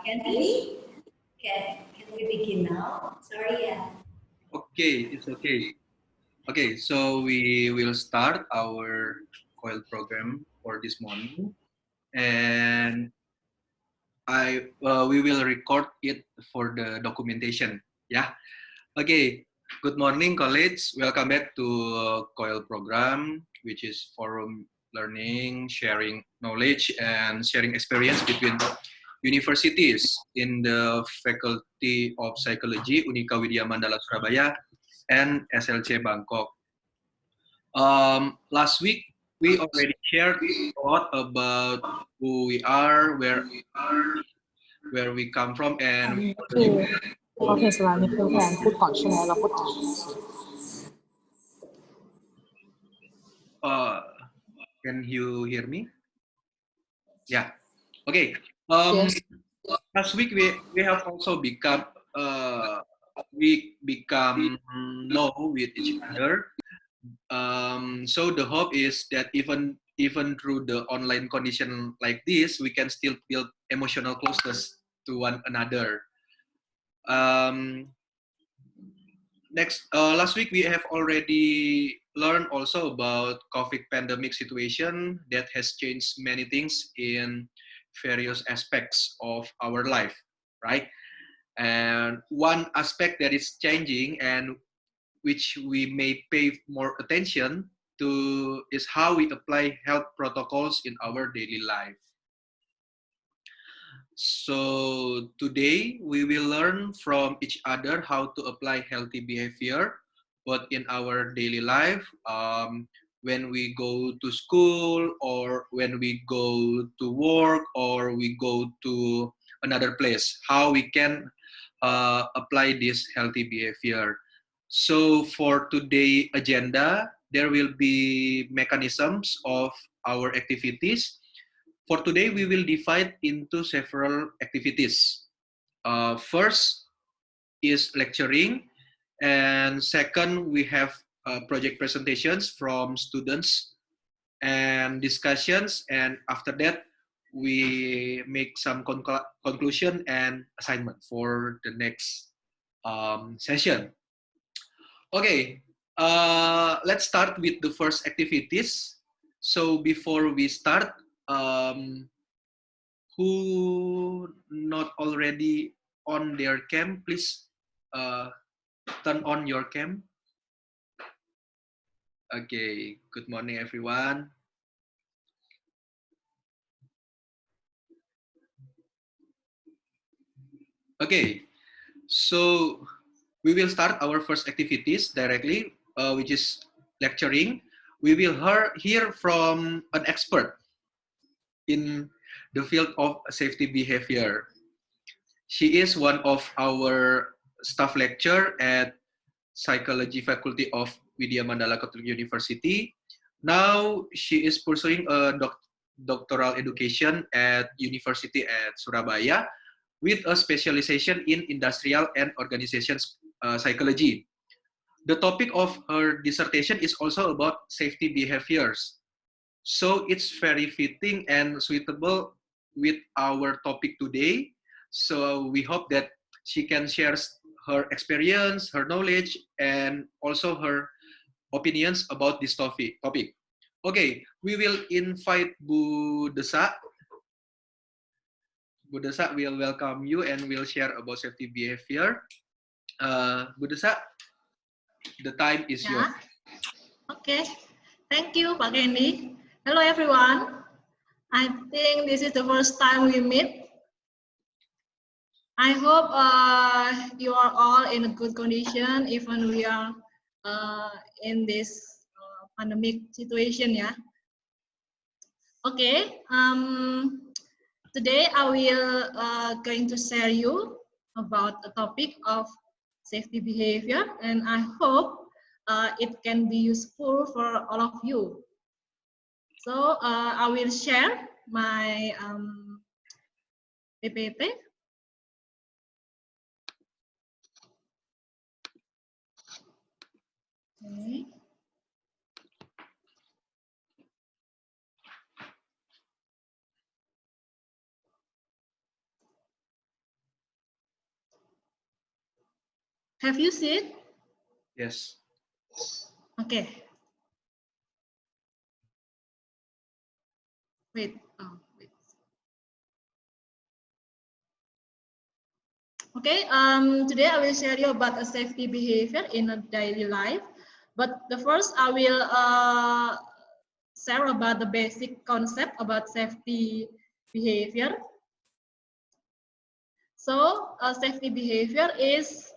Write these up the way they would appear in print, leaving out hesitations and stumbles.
Candy, can we begin now? Sorry, yeah. Okay, it's okay. Okay, so we will start our coil program for this morning, and we will record it for the documentation. Yeah. Okay. Good morning, colleagues. Welcome back to coil program, which is forum learning, sharing knowledge, and sharing experience between universities in the Faculty of Psychology, Unika Widya Mandala Surabaya, and SLC Bangkok. Last week, we already shared a lot about who we are, where we come from, and เราเทสลานี่คือแทนพูดก่อนใช่ไหมเราพูดก่อน can you hear me? Yeah. Okay. Yes. Last week we have also become know with each other. So the hope is that even through the online condition like this, we can still build emotional closeness to one another. Last week we have already learned also about COVID pandemic situation that has changed many things in various aspects of our life, right? And one aspect that is changing and which we may pay more attention to is how we apply health protocols in our daily life. So today we will learn from each other how to apply healthy behavior, both in our daily life, when we go to school or when we go to work or we go to another place, how we can apply this healthy behavior. So for today's agenda, there will be mechanisms of our activities. For today, we will divide into several activities. First is lecturing, and second, we have project presentations from students and discussions, and after that, we make some conclusion and assignment for the next session. Okay, let's start with the first activities. So before we start, who not already on their cam, please turn on your cam. Okay, good morning everyone. Okay, so we will start our first activities directly, which is lecturing. We will hear from an expert in the field of safety behavior. She is one of our staff lecturer at Psychology Faculty of Widya Mandala Catholic University. Now she is pursuing a doctoral education at University at Surabaya with a specialization in industrial and organizations psychology. The topic of her dissertation is also about safety behaviors. So it's very fitting and suitable with our topic today. So we hope that she can share her experience, her knowledge, and also her opinions about this topic. Okay, we will invite Bu Desa. Bu Desa will welcome you and will share about safety behavior. Bu Desa, the time is yours. Okay, thank you, Pak Kenny. Hello, everyone. I think this is the first time we meet. I hope you are all in a good condition, even we are in this pandemic situation, yeah. Okay, today I will going to share you about a topic of safety behavior, and I hope it can be useful for all of you. So I will share my PPT. Okay. Have you seen? Yes. Okay. Wait. Oh, wait. Okay. Today I will share you about a safety behavior in a daily life. But the first I will share about the basic concept about safety behavior. So, safety behavior is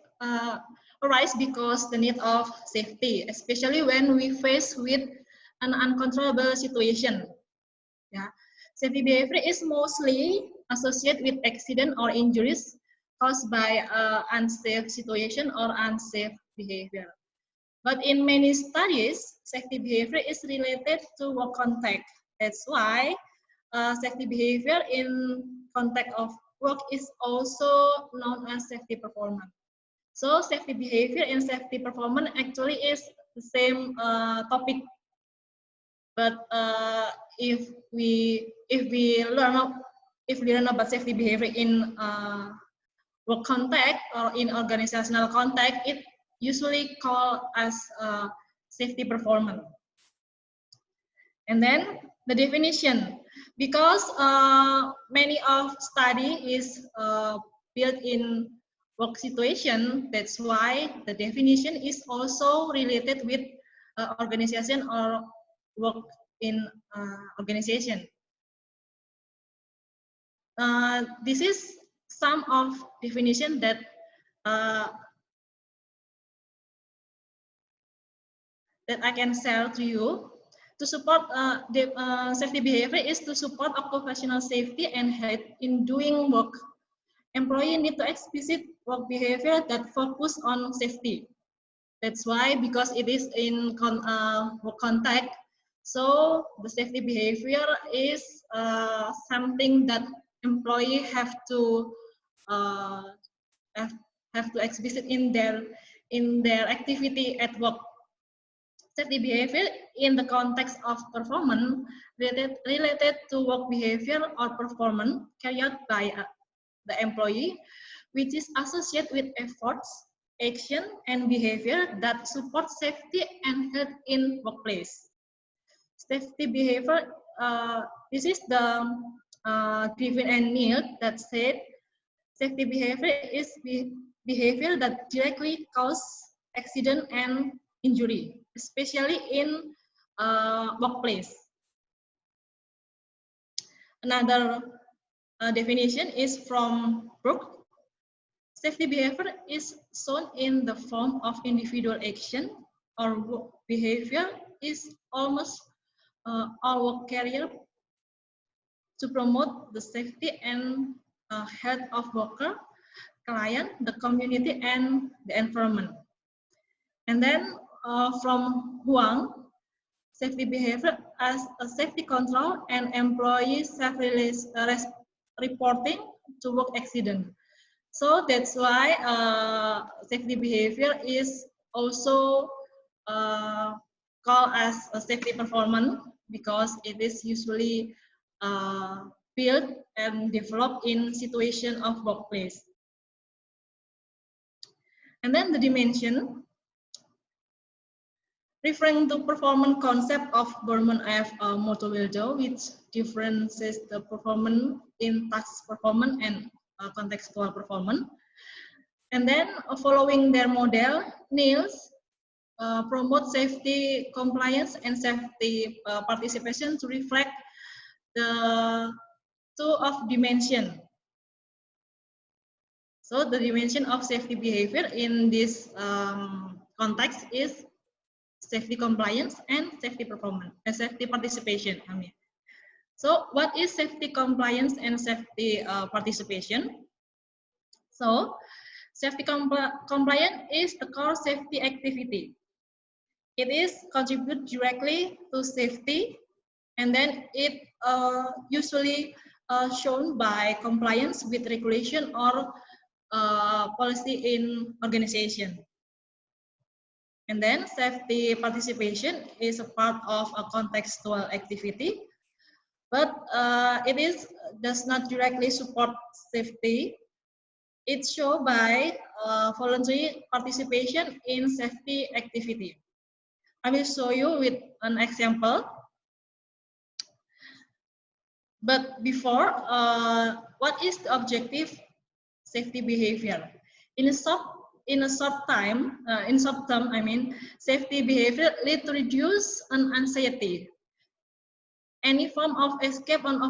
arise because the need of safety, especially when we face with an uncontrollable situation. Yeah, safety behavior is mostly associated with accident or injuries caused by unsafe situation or unsafe behavior. But in many studies, safety behavior is related to work contact. That's why safety behavior in context of work is also known as safety performance. So safety behavior and safety performance actually is the same topic, but if we learn about safety behavior in work context or in organizational context, it usually called as safety performance. And then the definition, because many of study is built in work situation, that's why the definition is also related with organization or work in organization. This is some of definition that that I can share to you. To support the safety behavior is to support occupational safety and health in doing work. Employee need to explicit work behavior that focus on safety. That's why, because it is in work contact, so the safety behavior is something that employee have to explicit in their activity at work. Safety behavior in the context of performance related to work behavior or performance carried out by the employee, which is associated with efforts, action, and behavior that support safety and health in workplace. Safety behavior, this is the Griffin and Neal that said, safety behavior is behavior that directly cause accident and injury, especially in workplace. Another definition is from Brooke. Safety behavior is shown in the form of individual action or work behavior is almost all work carrier to promote the safety and health of worker, client, the community, and the environment. And then from Huang, safety behavior as a safety control and employee self-reporting to work accident. So that's why safety behavior is also called as a safety performance, because it is usually built and developed in situation of workplace. And then the dimension, referring to performance concept of Berman F. Motovildo, which differences the performance in task performance and contextual performance. And then following their model, Niels promote safety compliance and safety participation to reflect the two of dimension. So the dimension of safety behavior in this context is safety compliance and safety performance, safety participation. I mean, so what is safety compliance and safety participation? So safety compliance is the core safety activity. It is contribute directly to safety, and then it usually shown by compliance with regulation or policy in organization. And then safety participation is a part of a contextual activity, but it does not directly support safety. It's shown by voluntary participation in safety activity. I will show you with an example. But before, what is the objective safety behavior? In a short term, I mean, safety behavior lead to reduce an anxiety. Any form of escape and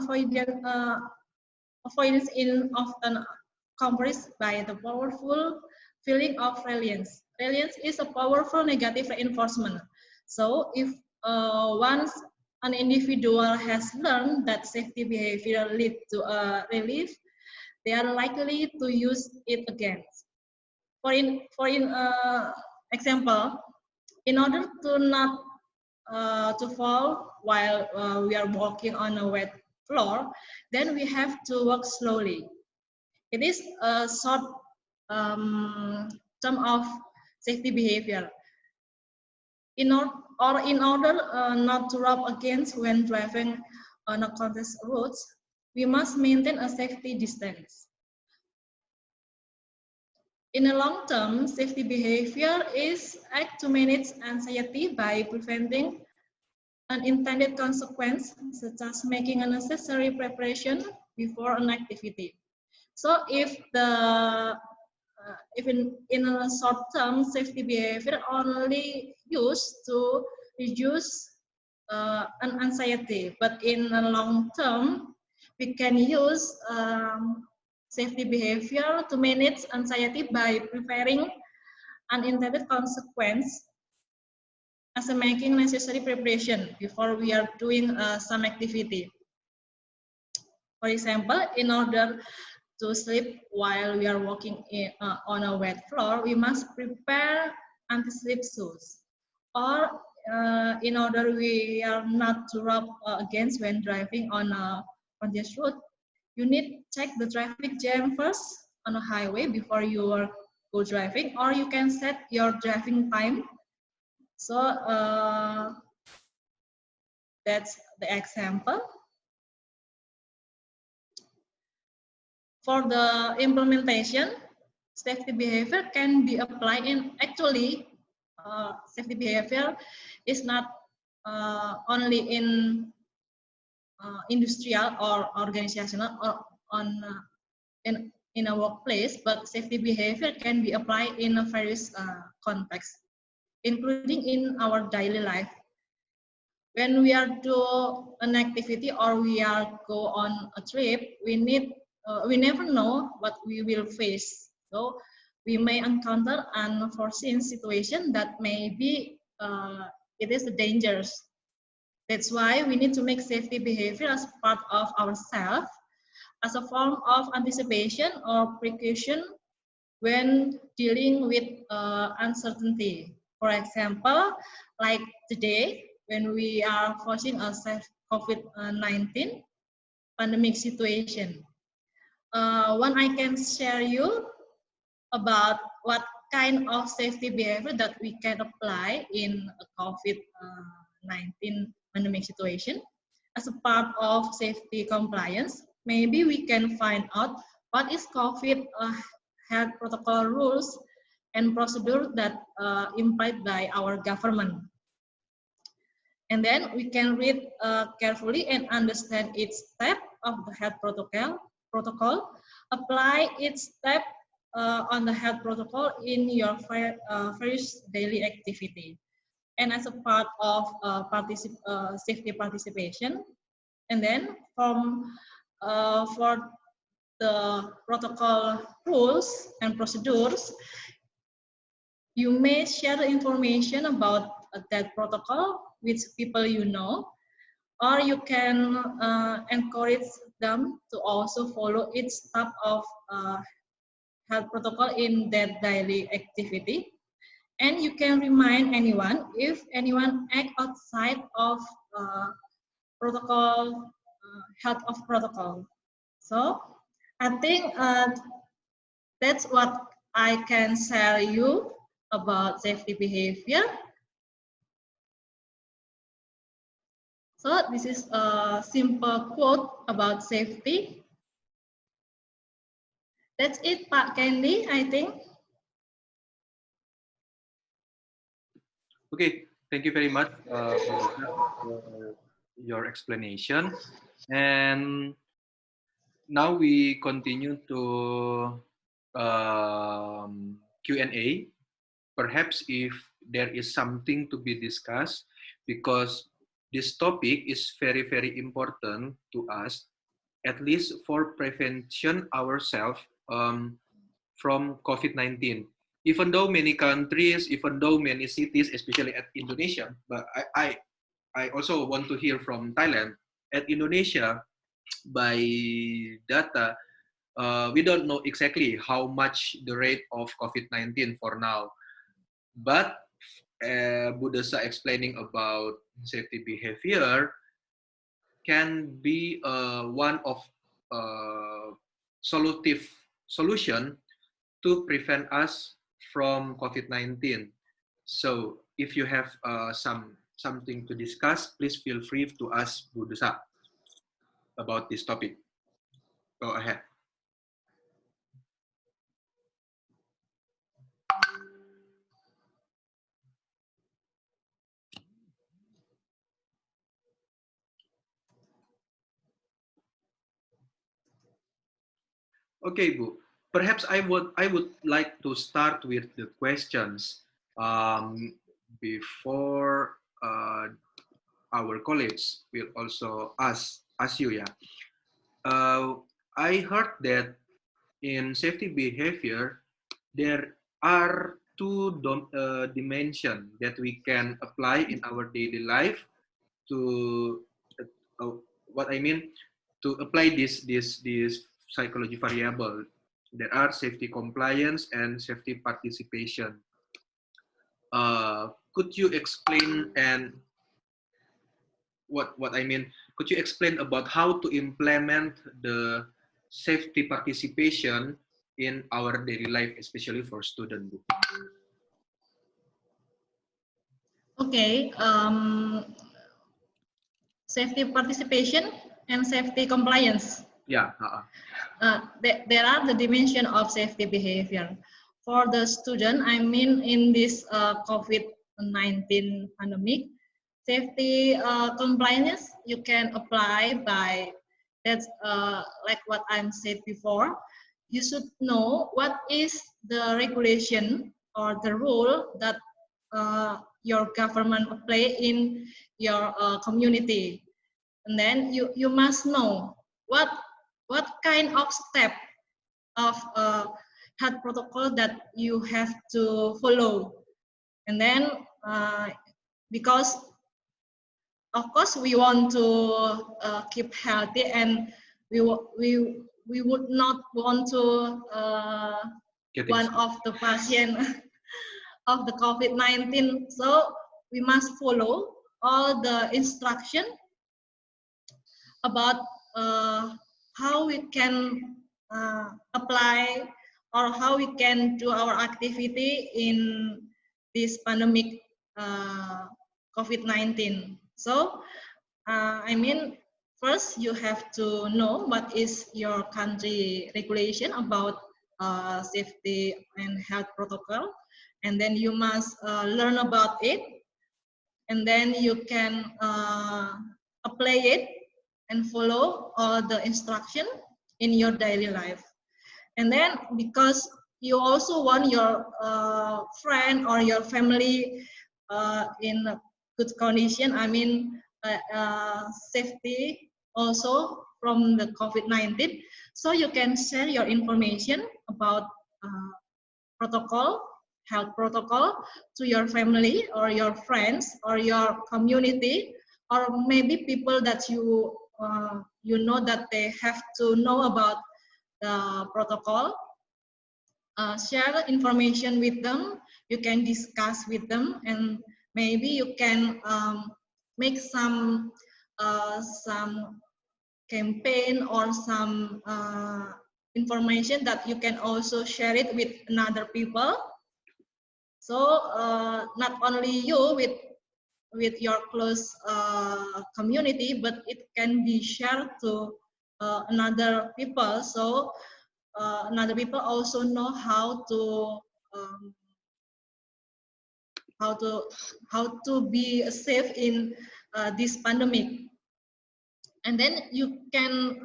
avoidance in often accompanied by the powerful feeling of reliance. Reliance is a powerful negative reinforcement. So if once an individual has learned that safety behavior leads to a relief, they are likely to use it again. For example, in order to not to fall while we are walking on a wet floor, then we have to walk slowly. It is a short term of safety behavior. In order not to rub against when driving on a contested roads, we must maintain a safety distance. In the long term, safety behavior is act to manage anxiety by preventing unintended consequence, such as making a necessary preparation before an activity. So if in a short term, safety behavior only used to reduce an anxiety, but in the long term, we can use safety behavior to manage anxiety by preparing unintended consequence as a making necessary preparation before we are doing some activity. For example, in order to sleep while we are walking on a wet floor, we must prepare anti-slip shoes. Or in order we are not to rub against when driving on a congested road, you need to check the traffic jam first on a highway before you are go driving, or you can set your driving time. So that's the example. For the implementation, safety behavior can be applied in actually safety behavior is not only in industrial or organizational or on in a workplace, but safety behavior can be applied in a various contexts, including in our daily life. When we are do an activity or we are go on a trip, we never know what we will face. So we may encounter an unforeseen situation that may be it is dangerous. That's why we need to make safety behavior as part of ourselves, as a form of anticipation or precaution when dealing with uncertainty. For example, like today, when we are facing a COVID-19 pandemic situation. One I can share you about what kind of safety behavior that we can apply in a COVID-19 pandemic situation. As a part of safety compliance, maybe we can find out what is COVID health protocol rules and procedure that implied by our government. And then we can read carefully and understand each step of the health protocol. Apply each step on the health protocol in your first daily activity. And as a part of safety participation, and then for the protocol rules and procedures, you may share the information about that protocol with people you know, or you can encourage them to also follow each step of health protocol in their daily activity. And you can remind anyone if anyone act outside of protocol, health of protocol. So I think that's what I can share you about safety behavior. So this is a simple quote about safety. That's it, Pak Candy, I think. Okay, thank you very much for your explanation. And now we continue to Q&A. Perhaps if there is something to be discussed, because this topic is very, very important to us, at least for prevention ourselves from COVID-19. Even though many countries, even though many cities, especially at Indonesia, but I also want to hear from Thailand. At Indonesia, by data, we don't know exactly how much the rate of COVID-19 for now. But Budesa explaining about safety behavior can be one of solution to prevent us from COVID-19. So if you have something to discuss, please feel free to ask Budesa about this topic. Go ahead. Okay, Bu. Perhaps I would like to start with the questions before our colleagues will also ask you. Yeah, I heard that in safety behavior there are two dimensions that we can apply in our daily life to what I mean to apply this psychology variable. There are safety compliance and safety participation. Could you explain and what I mean? Could you explain about how to implement the safety participation in our daily life, especially for students? Okay, safety participation and safety compliance. Yeah. There are the dimension of safety behavior. For the student, I mean in this COVID-19 pandemic, safety compliance you can apply by, that's like what I'm said before. You should know what is the regulation or the rule that your government play in your community. And then you must know what kind of step of health protocol that you have to follow. And then because of course we want to keep healthy, and we would not want to one of the patient of the COVID-19. So we must follow all the instruction about how we can apply or how we can do our activity in this pandemic COVID-19. So, I mean, first you have to know what is your country regulation about safety and health protocol, and then you must learn about it, and then you can apply it and follow all the instruction in your daily life. And then because you also want your friend or your family in a good condition, I mean safety also from the COVID-19, so you can share your information about protocol, health protocol to your family or your friends or your community, or maybe people that you know that they have to know about the protocol. Share the information with them. You can discuss with them, and maybe you can make some campaign or some information that you can also share it with another people. So not only you with your close community, but it can be shared to another people. So another people also know um, how to how to be safe in this pandemic. And then you can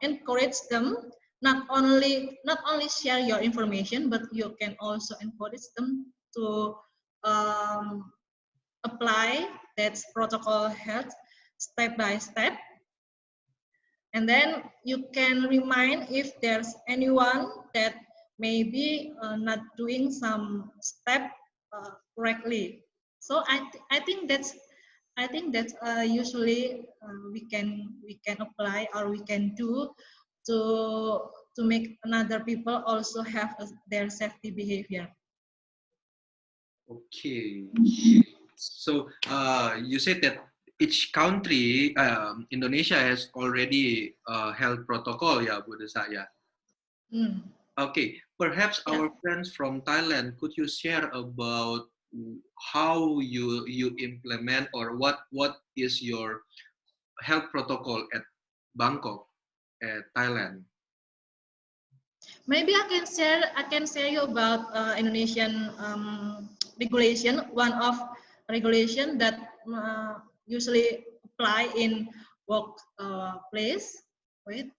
encourage them not only share your information, but you can also encourage them to um, apply that protocol health step by step. And then you can remind if there's anyone that may be not doing some step correctly. So I think that's usually we can apply or we can do to make another people also have their safety behavior. Okay. So you said that each country, Indonesia has already health protocol, ya, Bu Desa, ya. Hmm. Okay, perhaps Yeah. our friends from Thailand, could you share about how you implement or what is your health protocol at Bangkok, at Thailand? Maybe I can share you about Indonesian regulation. One of regulation that usually apply in work place. Wait.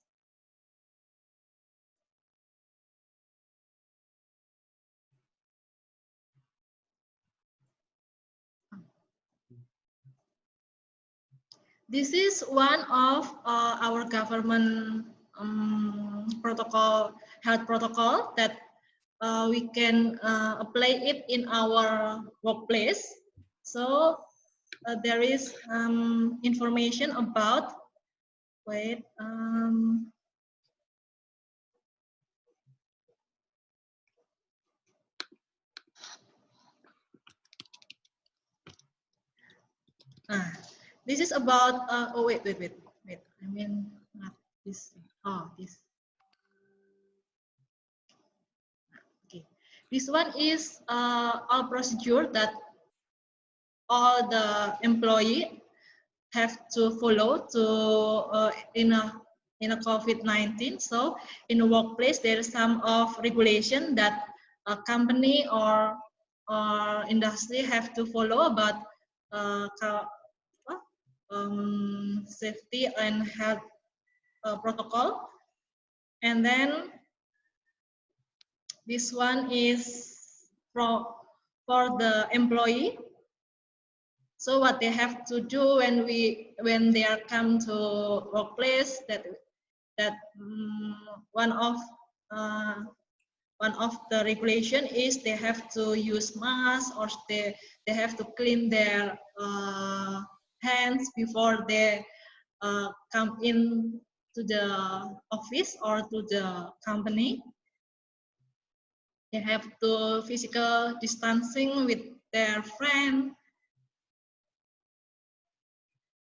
This is one of our government health protocol that we can apply it in our workplace. So there is information about, wait, this is about, oh wait. I mean, not this, oh, this. Okay, this one is a procedure that all the employee have to follow to in a COVID-19. So in the workplace, there is some of regulation that a company or industry have to follow about safety and health protocol. And then this one is for the employee. So what they have to do when they are come to workplace, that one of the regulation is they have to use mask, or they have to clean their hands before they come in to the office or to the company. They have to physical distancing with their friend,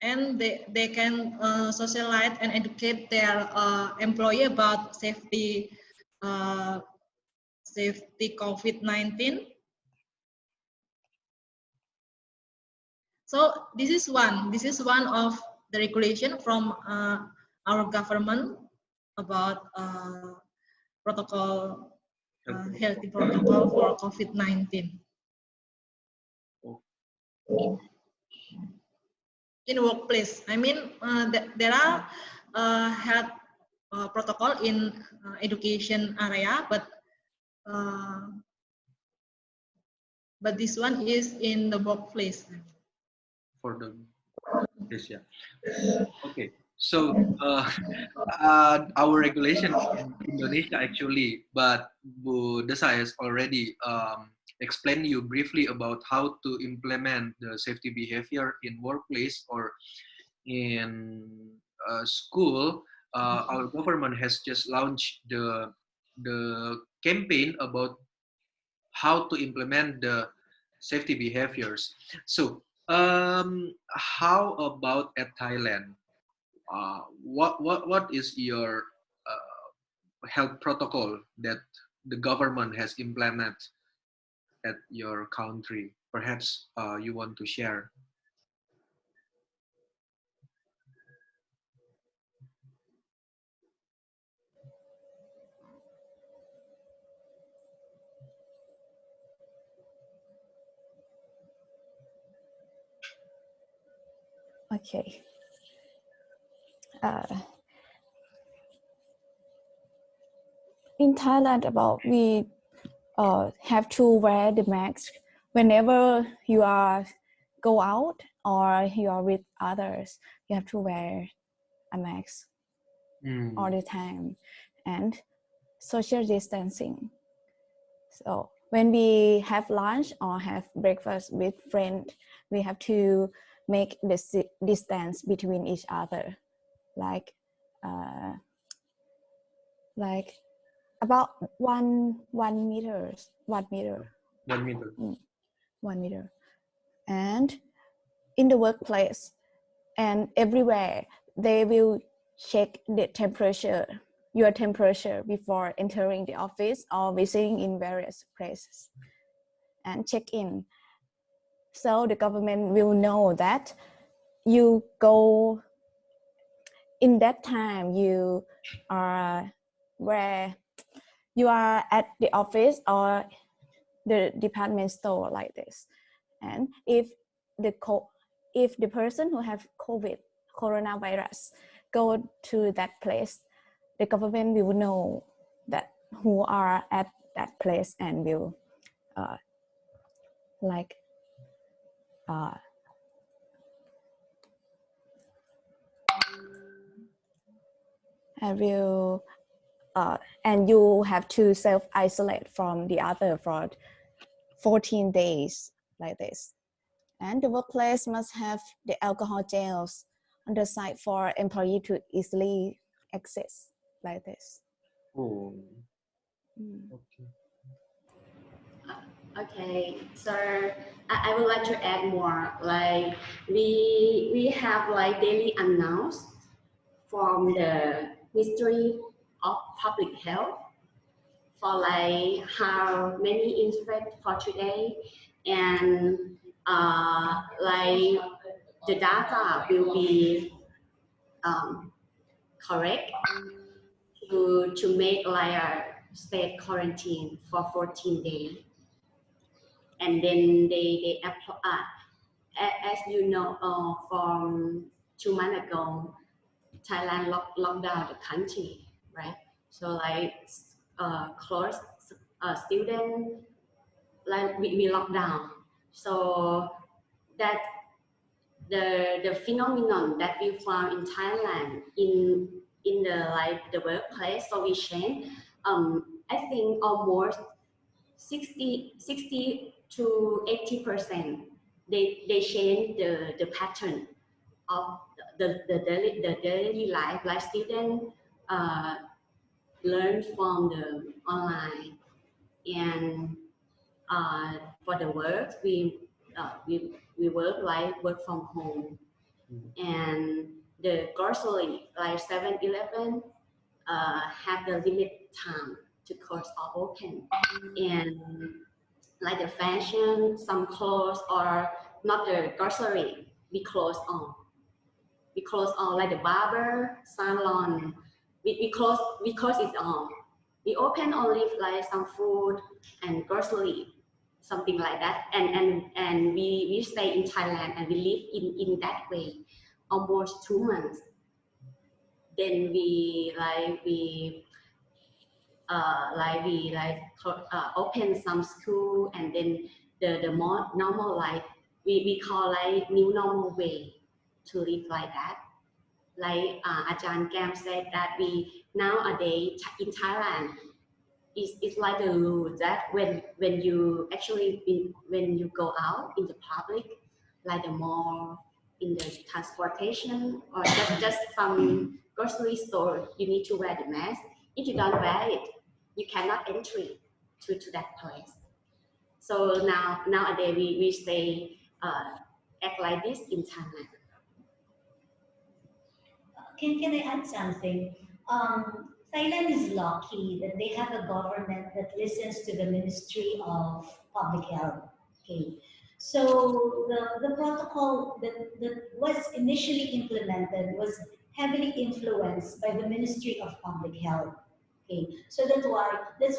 and they can socialize and educate their employee about safety COVID-19. So this is one of the regulation from our government about protocol, healthy protocol for COVID-19. In workplace, I mean, there are health protocol in education area, but this one is in the workplace. For the yes, yeah. Okay, so our regulation in Indonesia actually, but Bu Desa has already explained you briefly about how to implement the safety behavior in workplace or in school. Our government has just launched the campaign about how to implement the safety behaviors. So, how about at Thailand? What is your health protocol that the government has implemented at your country? Perhaps you want to share. Okay. In Thailand, we have to wear the mask whenever you are go out or you are with others. You have to wear a mask all the time, and social distancing. So when we have lunch or have breakfast with friends, we have to make the distance between each other, like about one meter. 1 meter. 1 meter. And in the workplace and everywhere, they will check the temperature, your temperature before entering the office or visiting in various places, and check in. So the government will know that you go in that time, you are where you are at the office or the department store like this. And if the person who have coronavirus go to that place, the government will know that who are at that place and will and you have to self-isolate from the other for 14 days like this. And the workplace must have the alcohol gels on the side for employee to easily access like this. Oh. Okay. Okay, so I would like to add more. Like we have like daily announce from the Ministry of Public Health for like how many infected for today, and like the data will be correct to make like a state quarantine for 14 days. And then they apply, as you know, from 2 months ago, Thailand locked down the country, right? So like close student, like we locked down. So that the phenomenon that we found in Thailand in the workplace, so we changed. I think almost 60 to 80%, they change the pattern of the daily life, like students learn from the online, and for the work we work from home, and the grocery like 7-Eleven have the limit time to close or open, and like the fashion, some clothes or not the grocery, we close on like the barber, salon, we close it on. We open only like some food and grocery, something like that, and we stay in Thailand and we live in that way almost 2 months. Then we open some school, and then the more normal life we call like new normal way to live like that. Like Ajahn Gam said that we nowadays in Thailand it's like the rule that when you when you go out in the public, like the mall, in the transportation, or just some grocery store, you need to wear the mask. If you don't wear it, you cannot entry to that place. So nowadays we stay act like this in Thailand. Can I add something? Thailand is lucky that they have a government that listens to the Ministry of Public Health. Okay, so the protocol that was initially implemented was heavily influenced by the Ministry of Public Health. Okay, so that's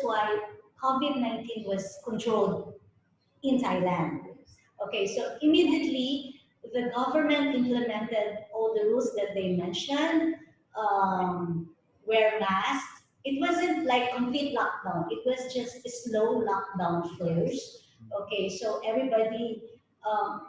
why COVID-19 was controlled in Thailand. Okay, so immediately the government implemented all the rules that they mentioned, wear masks. It wasn't like complete lockdown. It was just a slow lockdown first. Okay, so everybody,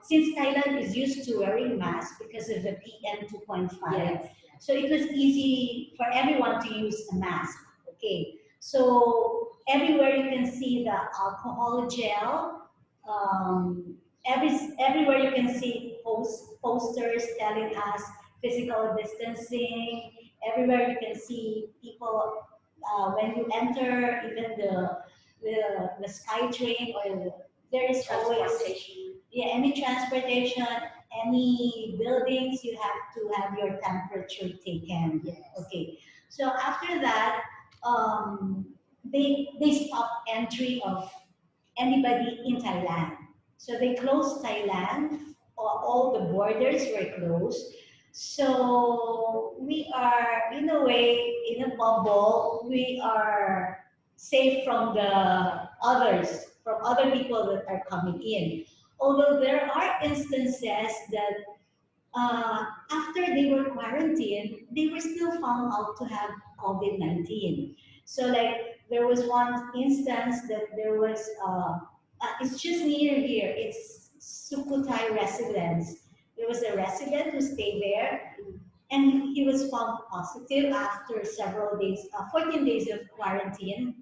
since Thailand is used to wearing masks because of the PM 2.5, Yes. so it was easy for everyone to use a mask. Okay, so everywhere you can see the alcohol gel. Everywhere you can see posters telling us physical distancing. Everywhere you can see people when you enter, even the sky train, or there is always, Transportation. yeah, any transportation, any buildings, you have to have your temperature taken. Yes. Okay, so after that, they stopped entry of anybody in Thailand. So they closed Thailand, all the borders were closed. So we are, in a way, in a bubble, we are safe from the others, from other people that are coming in. Although there are instances that after they were quarantined, they were still found out to have COVID-19. So like there was one instance that there was, it's just near here, it's Sukhothai residence. There was a resident who stayed there and he was found positive after several days, 14 days of quarantine.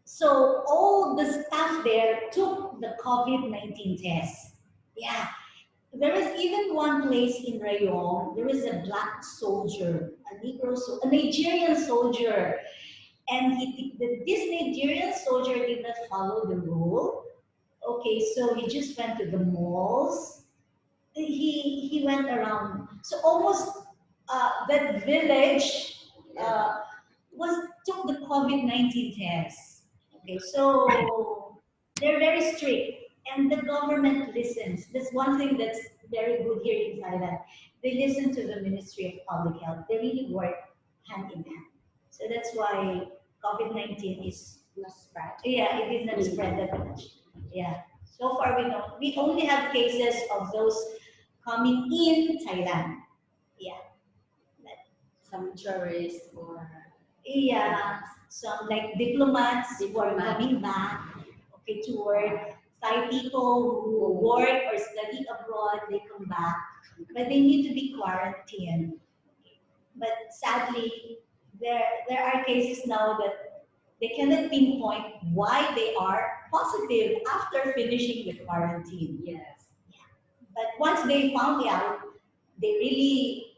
So all the staff there took the COVID-19 test. Yeah, there was even one place in Rayong, there was a black soldier, a Nigerian soldier, and this Nigerian soldier did not follow the rule. Okay, so he just went to the malls. He went around. So almost that village was took the COVID-19 test. Okay, so they're very strict, and the government listens. That's one thing that's very good here in Thailand. They listen to the Ministry of Public Health. They really work hand in hand. So that's why COVID-19 is Not spread. yeah, it did not spread that much. Yeah. So far we don't. We only have cases of those coming in Thailand. Yeah. Some tourists or Yeah, some like diplomats who are Diplomat. coming back, okay, to work. Thai people who work or study abroad, they come back, but they need to be quarantined. But sadly, there are cases now that they cannot pinpoint why they are positive after finishing the quarantine. yes. But once they found out, they really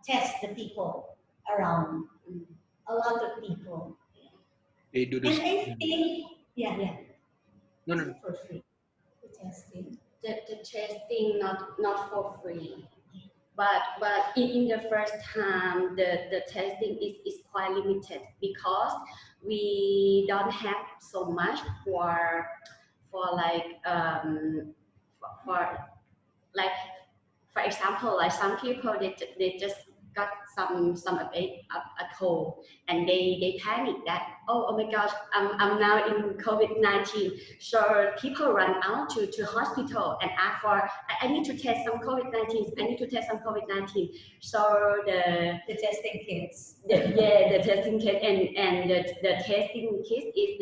test the people around. A lot of people. They do And this. I think, yeah, No, no, no. for free, the testing. The testing not for free, but in the first time the testing is quite limited because we don't have so much for like for like for example, like some people they just got some of a cold and they panic that oh my gosh I'm now in COVID-19, so people run out to hospital and ask for I need to test some COVID-19, I need to test some COVID-19. So The testing kits. the testing kit and the testing kit is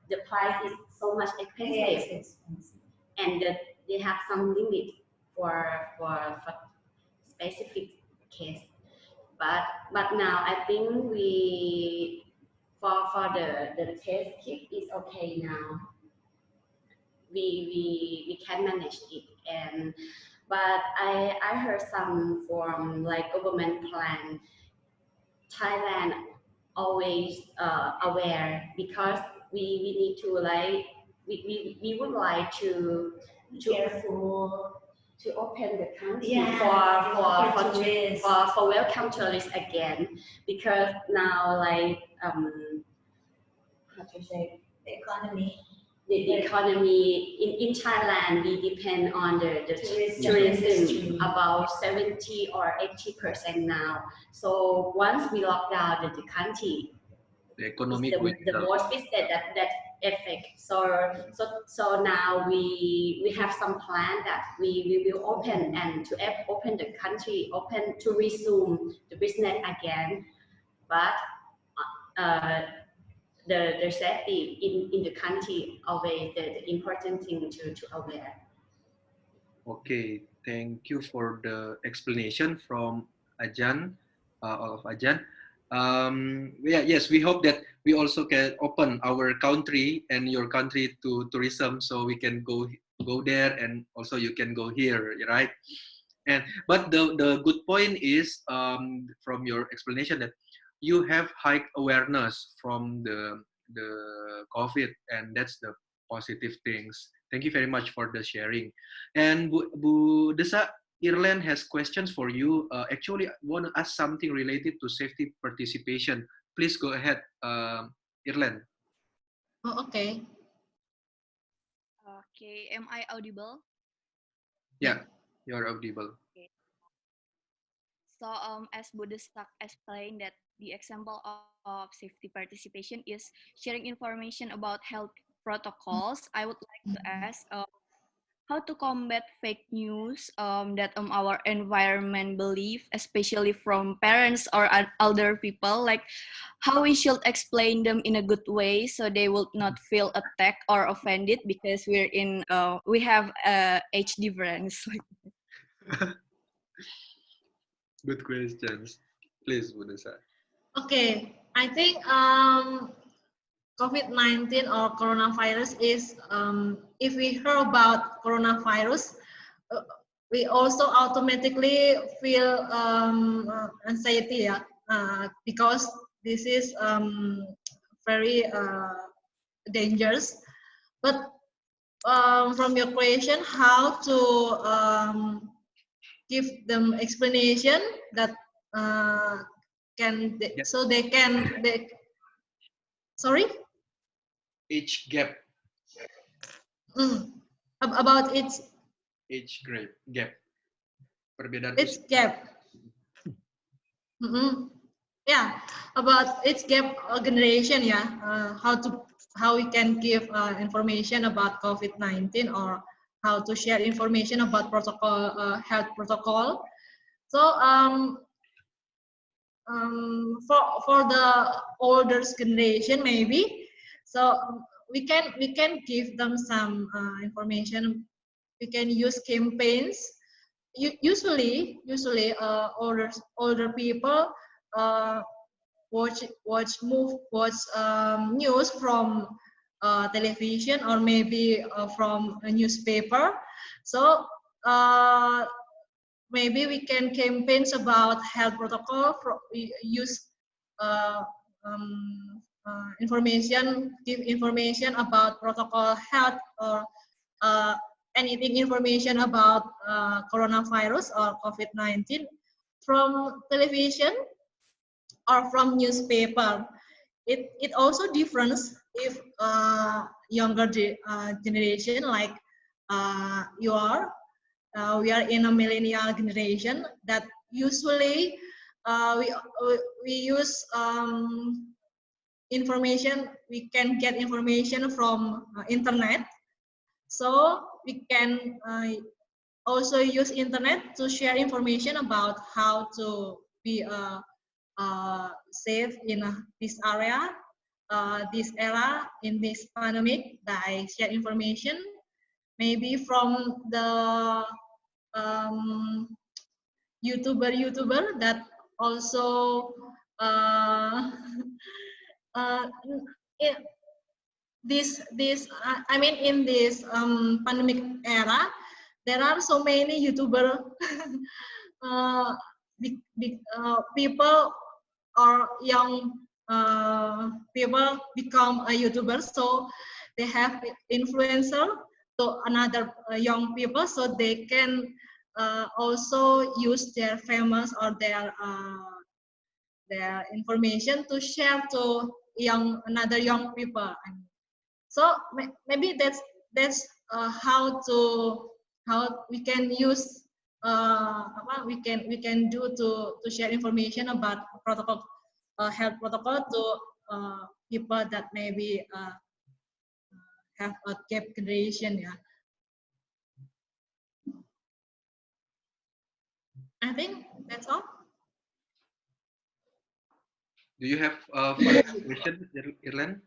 the price is so much expensive. Yeah, it's expensive. And they have some limit for specific case. But now I think we for the test kit is okay now. We can manage it and but I heard some from like government plan. Thailand always aware because we need to like we would like to Careful. to open the country Yeah, for tourists. for welcome tourists again because now like how to say The economy. the economy in Thailand we depend on the tourism industry. about 70 or 80% now. So once we lock down the country The It's economic will the help. most business that affect. So now we have some plan that we will open and to open the country, open to resume the business again, but uh, the safety in the country always the important thing to aware. Okay, thank you for the explanation from Ajan, of Ajan. Yeah, yes, we hope that we also can open our country and your country to tourism, so we can go there, and also you can go here, right? And but the good point is, from your explanation, that you have high awareness from the COVID, and that's the positive things. Thank you very much for the sharing. And Bu Desa, Ireland has questions for you. Actually, I want to ask something related to safety participation. Please go ahead, Ireland. Oh, okay. Okay, am I audible? Yeah, you're audible. Okay. So, as Budesak explained, that the example of safety participation is sharing information about health protocols. I would like to ask how to combat fake news that our environment believe, especially from parents or older people, like how we should explain them in a good way so they will not feel attacked or offended because we have age difference. Good questions. Please, Bu Desa. Okay, I think COVID-19 or coronavirus is, if we hear about coronavirus, we also automatically feel anxiety, yeah, because this is very dangerous. But from your question, how to give them explanation that Yeah. so they can sorry. Age gap, Mm. About age gap. Perbedaan its usia. gap. Mm-hmm. Yeah, about its gap generation. Yeah, how we can give information about COVID-19 or how to share information about protocol health protocol. So for the older generation maybe, so we can give them some information. We can use campaigns. Usually older people uh, watch news from television or maybe from a newspaper. So maybe we can campaigns about health protocol. We use uh, information, give information about protocol health or uh, anything information about coronavirus or COVID-19 from television or from newspaper. It also differs if younger generation like you are. We are in a millennial generation that usually we use information. We can get information from internet, so we can also use internet to share information about how to be safe in this area, this era, in this pandemic. By share information, maybe from the um, YouTuber that also uh, uh, in I mean in this pandemic era, there are so many YouTuber people or young people become a YouTuber, so they have influencer to another young people, so they can also use their famous or their information to share to another young people. So maybe that's how we can use we can do to share information about protocol health protocol to people that maybe have a gap generation. Yeah, I think that's all. Do you have further question, Irlan?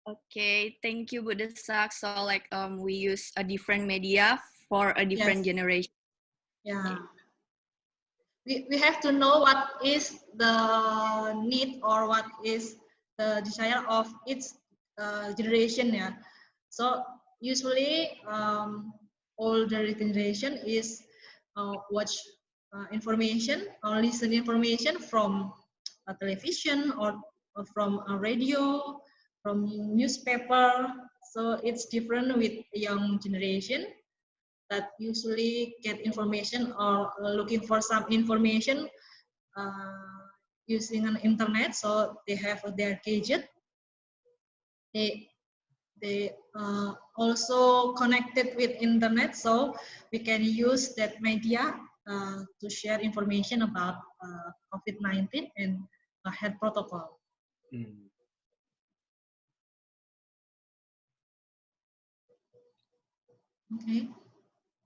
Okay, thank you, Bu Desak. So like we use a different media for a different Yes. generation. Yeah. We have to know what is the need or what is the desire of each generation. Yeah. So usually older generation is watch information or listen information from a television or from a radio, from newspaper. So it's different with young generation that usually get information or looking for some information uh, using an internet. So they have their gadget. They also connected with internet, so we can use that media to share information about COVID-19 and health protocol. Hmm. Okay.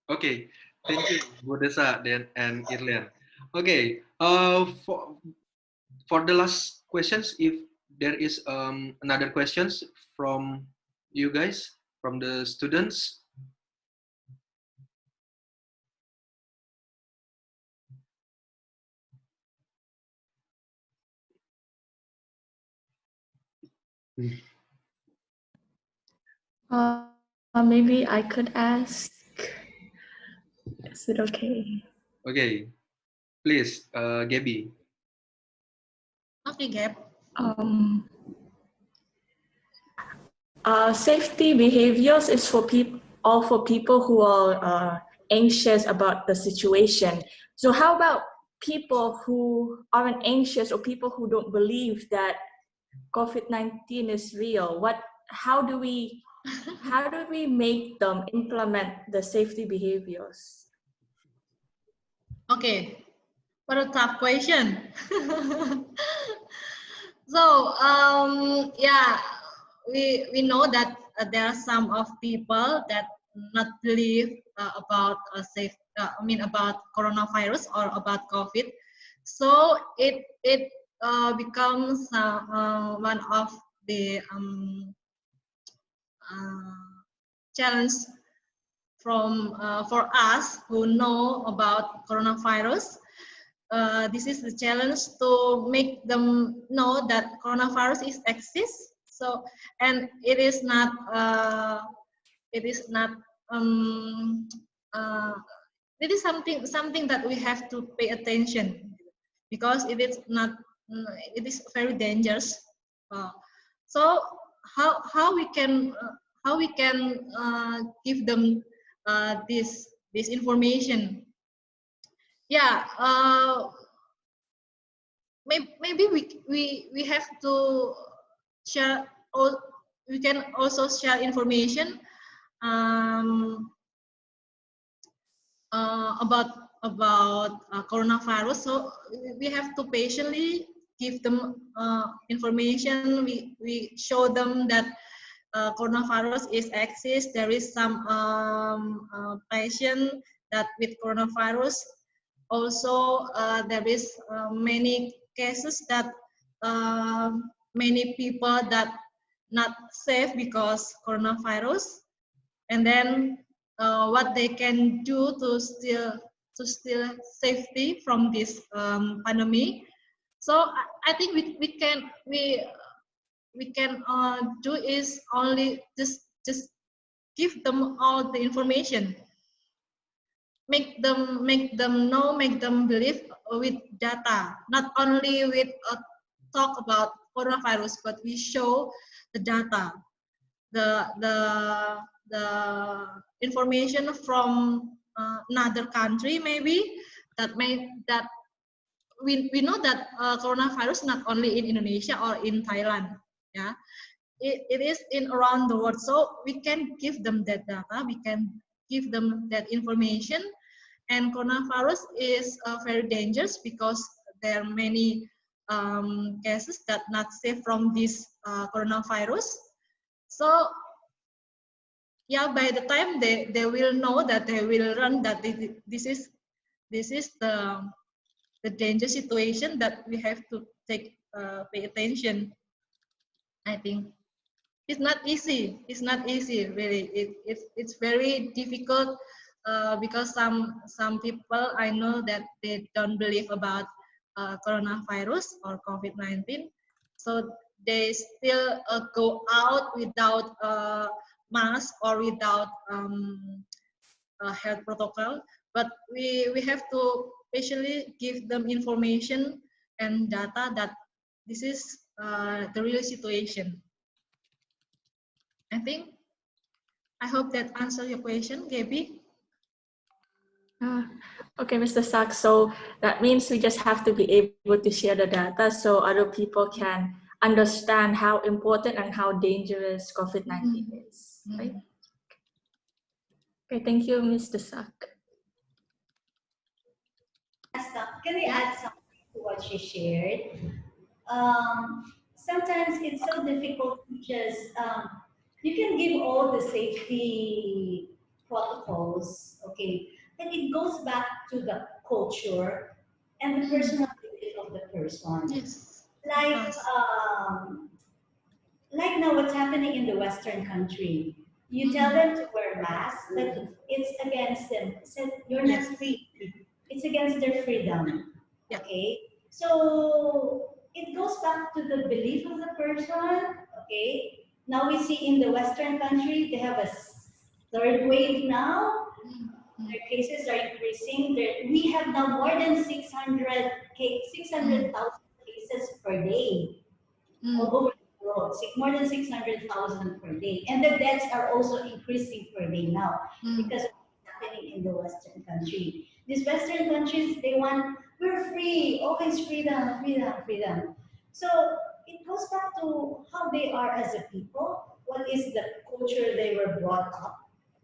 Okay, thank you, Bu Desa and Irlan. Okay, for the last questions, if there is another questions from you guys, from the students. Maybe I could ask. Is it okay? Okay, please, Gabby. Okay, Gab. Um, Safety behaviors is for people who are anxious about the situation. So how about people who aren't anxious or people who don't believe that COVID-19 is real? How do we make them implement the safety behaviors? Okay, what a tough question. So yeah, we know that there are some of people that not believe about safe. About coronavirus or about COVID. So it becomes one of the challenge for us who know about coronavirus. This is the challenge to make them know that coronavirus exists. So, and it is not uh, it is something that we have to pay attention because it is not it is very dangerous. Uh, so how we can give them this information? Yeah, maybe we have to share all. We can also share information um, about coronavirus. So we have to patiently give them information. We show them that coronavirus is exists. There is some patient that with coronavirus. Also, there is many cases that many people that not safe because coronavirus, and then what they can do to still safety from this pandemic. So I think we can do is only just give them all the information, make them know, make them believe with data, not only with talk about coronavirus, but we show the data, the the information from another country maybe that we know that coronavirus not only in Indonesia or in Thailand. Yeah, it is in around the world. So we can give them that data, we can give them that information. And coronavirus is very dangerous because there are many cases that not safe from this coronavirus. So yeah, by the time they will know that they will learn that this is the danger situation that we have to pay attention. I think it's not easy. It's not easy really. It's very difficult because some people I know that they don't believe about coronavirus or COVID-19, so they still go out without mask or without health protocol. But we have to patiently give them information and data that this is the real situation. I hope that answers your question, Gabby. Okay, Mr. Sak. So that means we just have to be able to share the data so other people can understand how important and how dangerous COVID-19 is, right? Okay, thank you, Mr. Sak. Can I add something to what she shared? Sometimes it's so difficult to just, you can give all the safety protocols, okay, but it goes back to the culture and the personal belief of the person. Yes. Like, like now what's happening in the Western country. You tell them to wear masks, but it's against them. So you're not free. It's against their freedom. Okay? So it goes back to the belief of the person. Okay? Now we see in the Western country, they have a third wave now. Their cases are increasing. We have now more than 600,000 cases per day all over the world, more than 600,000 per day. And the deaths are also increasing per day now because of what's happening in the Western country. These Western countries, they want, we're free, always freedom, freedom, freedom. So it goes back to how they are as a people, what is the culture they were brought up.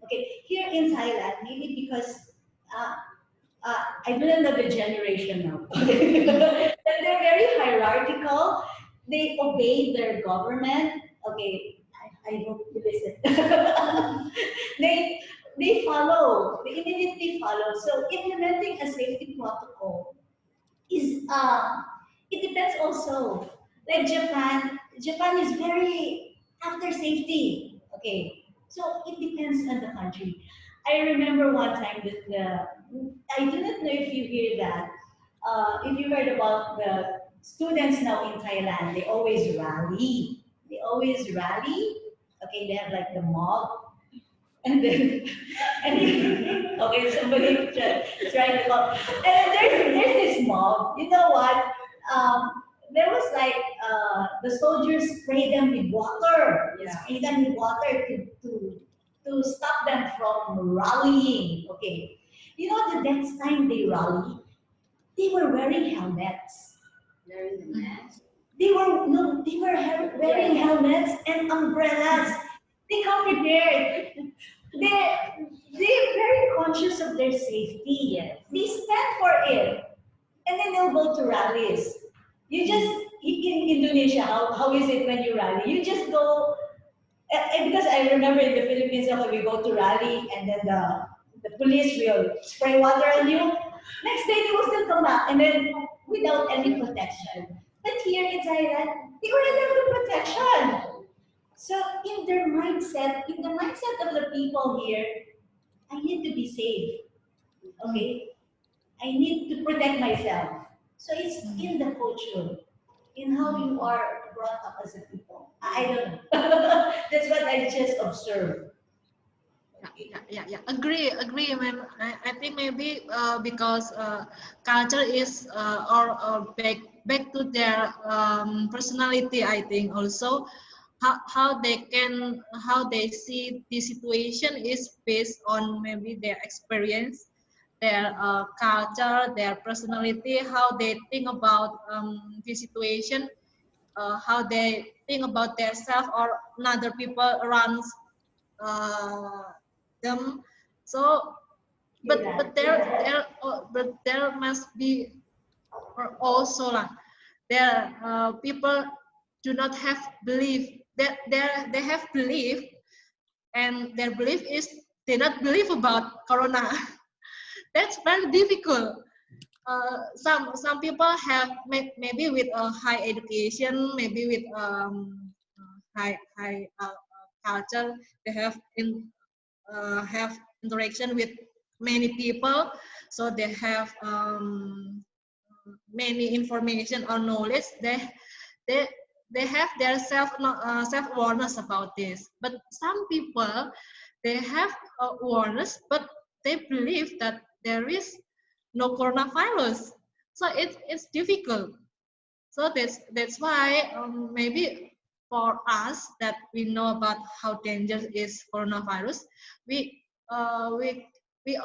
Okay, here in Thailand, maybe because I don't know the generation now, but they're very hierarchical. They obey their government. Okay, I hope you listen. they they follow. They immediately follow. So implementing a safety protocol is it depends also. Like Japan is very after safety. Okay, so it depends on the country. I remember one time that I do not know if you hear that. If you heard about the students now in Thailand, they always rally. They always rally. Okay, they have like the mob, and then okay, somebody trying to call. And then there's this mob. You know what? There was like the soldiers spray them with water. Yeah. Spray them with water to stop them from rallying. Okay. You know the next time they rally, they were wearing helmets. Wearing the mask. Wearing helmets and umbrellas. They come prepared. They're very conscious of their safety. Yes. They stand for it. And then they'll go to rallies. You just, in Indonesia, how is it when you rally? You just go, because I remember in the Philippines, okay, we go to rally and then the police will spray water on you. Next day, they will still come back and then without any protection. But here in Thailand, they already have the protection. So in their mindset, in the mindset of the people here, I need to be safe. Okay? I need to protect myself. So it's in the culture, in how you are brought up as a people. I don't know. That's what I just observed. Yeah. Agree, ma'am. I think maybe because culture is or back to their personality. I think also how they see the situation is based on maybe their experience, their culture, their personality, how they think about the situation, how they think about themselves or other people around uh, them. So, but there must be also lah. There people do not have belief. They have belief, and their belief is they not believe about corona. That's very difficult. Some people have maybe with a high education, maybe with high culture, they have interaction with many people, so they have many information or knowledge. They they have their self awareness about this. But some people, they have awareness, but they believe that there is no coronavirus, so it's difficult. So that's why maybe for us that we know about how dangerous is coronavirus, we uh, we we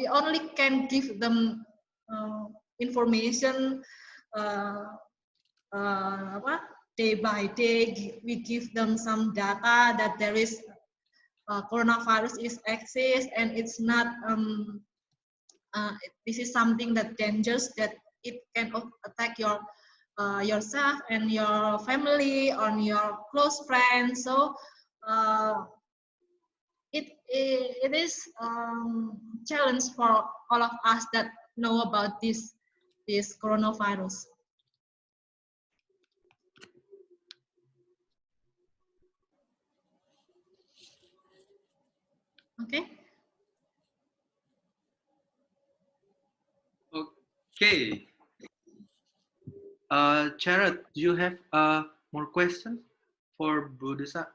only can give them information uh, apa, day by day. We give them some data that there is coronavirus is exist, and it's not this is something that dangerous, that it can attack yourself and your family or your close friends. So it is challenge for all of us that know about this coronavirus. Okay. Okay. Charat, do you have more questions for Buddhisa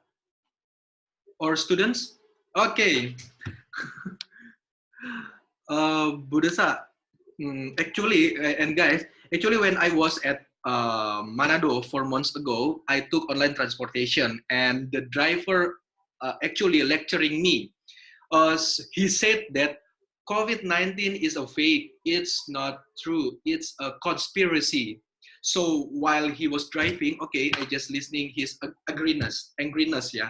or students? Okay. Buddhisa, actually, and guys, actually when I was at Manado 4 months ago, I took online transportation, and the driver actually lecturing me. He said that COVID-19 is a fake. It's not true. It's a conspiracy. So while he was driving, okay, I just listening his angriness, yeah,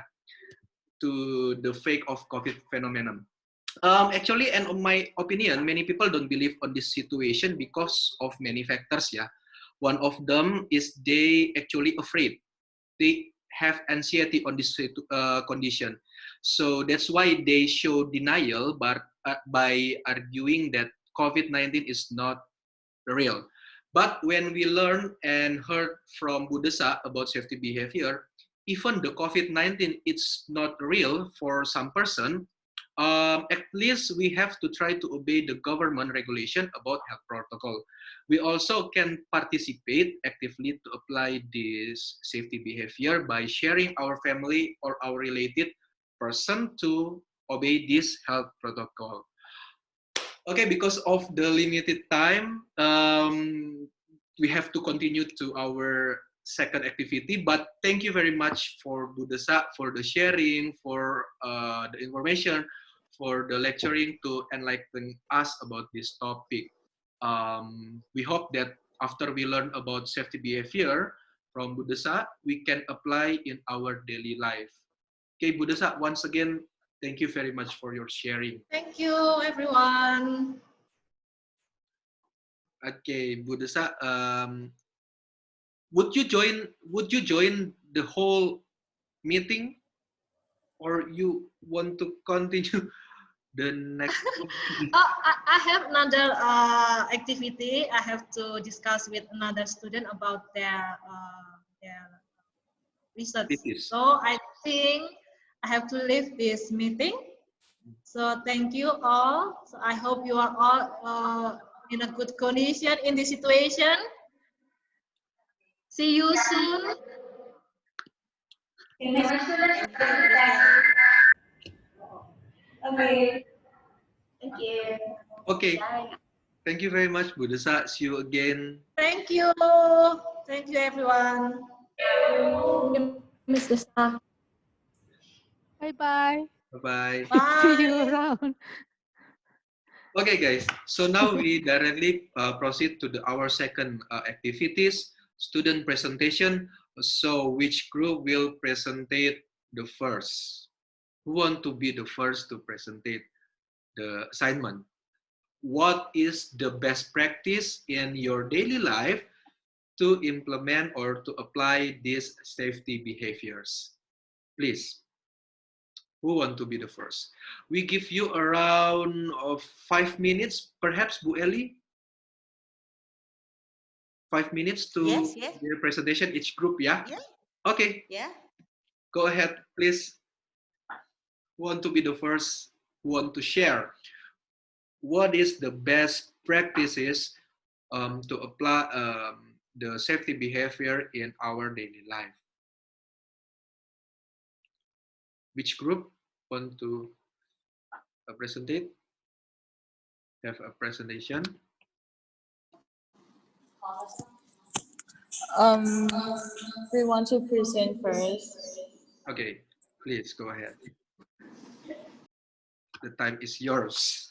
to the fake of COVID phenomenon. Actually, and on my opinion, many people don't believe on this situation because of many factors, yeah. One of them is they actually afraid. They have anxiety on this condition. So that's why they show denial, but by arguing that COVID-19 is not real. But when we learn and heard from Buddhasa about safety behavior, even the COVID-19 it's not real for some person, at least we have to try to obey the government regulation about health protocol. We also can participate actively to apply this safety behavior by sharing our family or our related person to obey this health protocol. Okay, because of the limited time, we have to continue to our second activity. But thank you very much for Budesa, for the sharing, for the information, for the lecturing to enlighten us about this topic. We hope that after we learn about safety behavior from Budesa, we can apply in our daily life. Okay, Budesa, once again, thank you very much for your sharing. Thank you, everyone. Okay, Budesa, would you join? Would you join the whole meeting, or you want to continue the next? I have another activity. I have to discuss with another student about their research. So I think I have to leave this meeting. So thank you all. So I hope you are all in a good condition in this situation. See you soon. Okay. Thank you. Okay. Thank you very much, Budesa. See you again. Thank you. Thank you, everyone. Mr. Star. Bye-bye. Bye-bye. See you around. Okay, guys. So now we directly proceed to our second activities, student presentation. So which group will presentate the first? Who want to be the first to presentate the assignment? What is the best practice in your daily life to implement or to apply these safety behaviors? Please, who want to be the first? We give you around 5 minutes, perhaps, Bu Eli? 5 minutes to Yes, yes. the presentation, each group, yeah? Yeah. Okay, Yeah. go ahead, please. Who want to be the first? Who want to share? What is the best practices to apply the safety behavior in our daily life? Which group want to present it? Have a presentation? Um, we want to present first. Okay, please go ahead. The time is yours.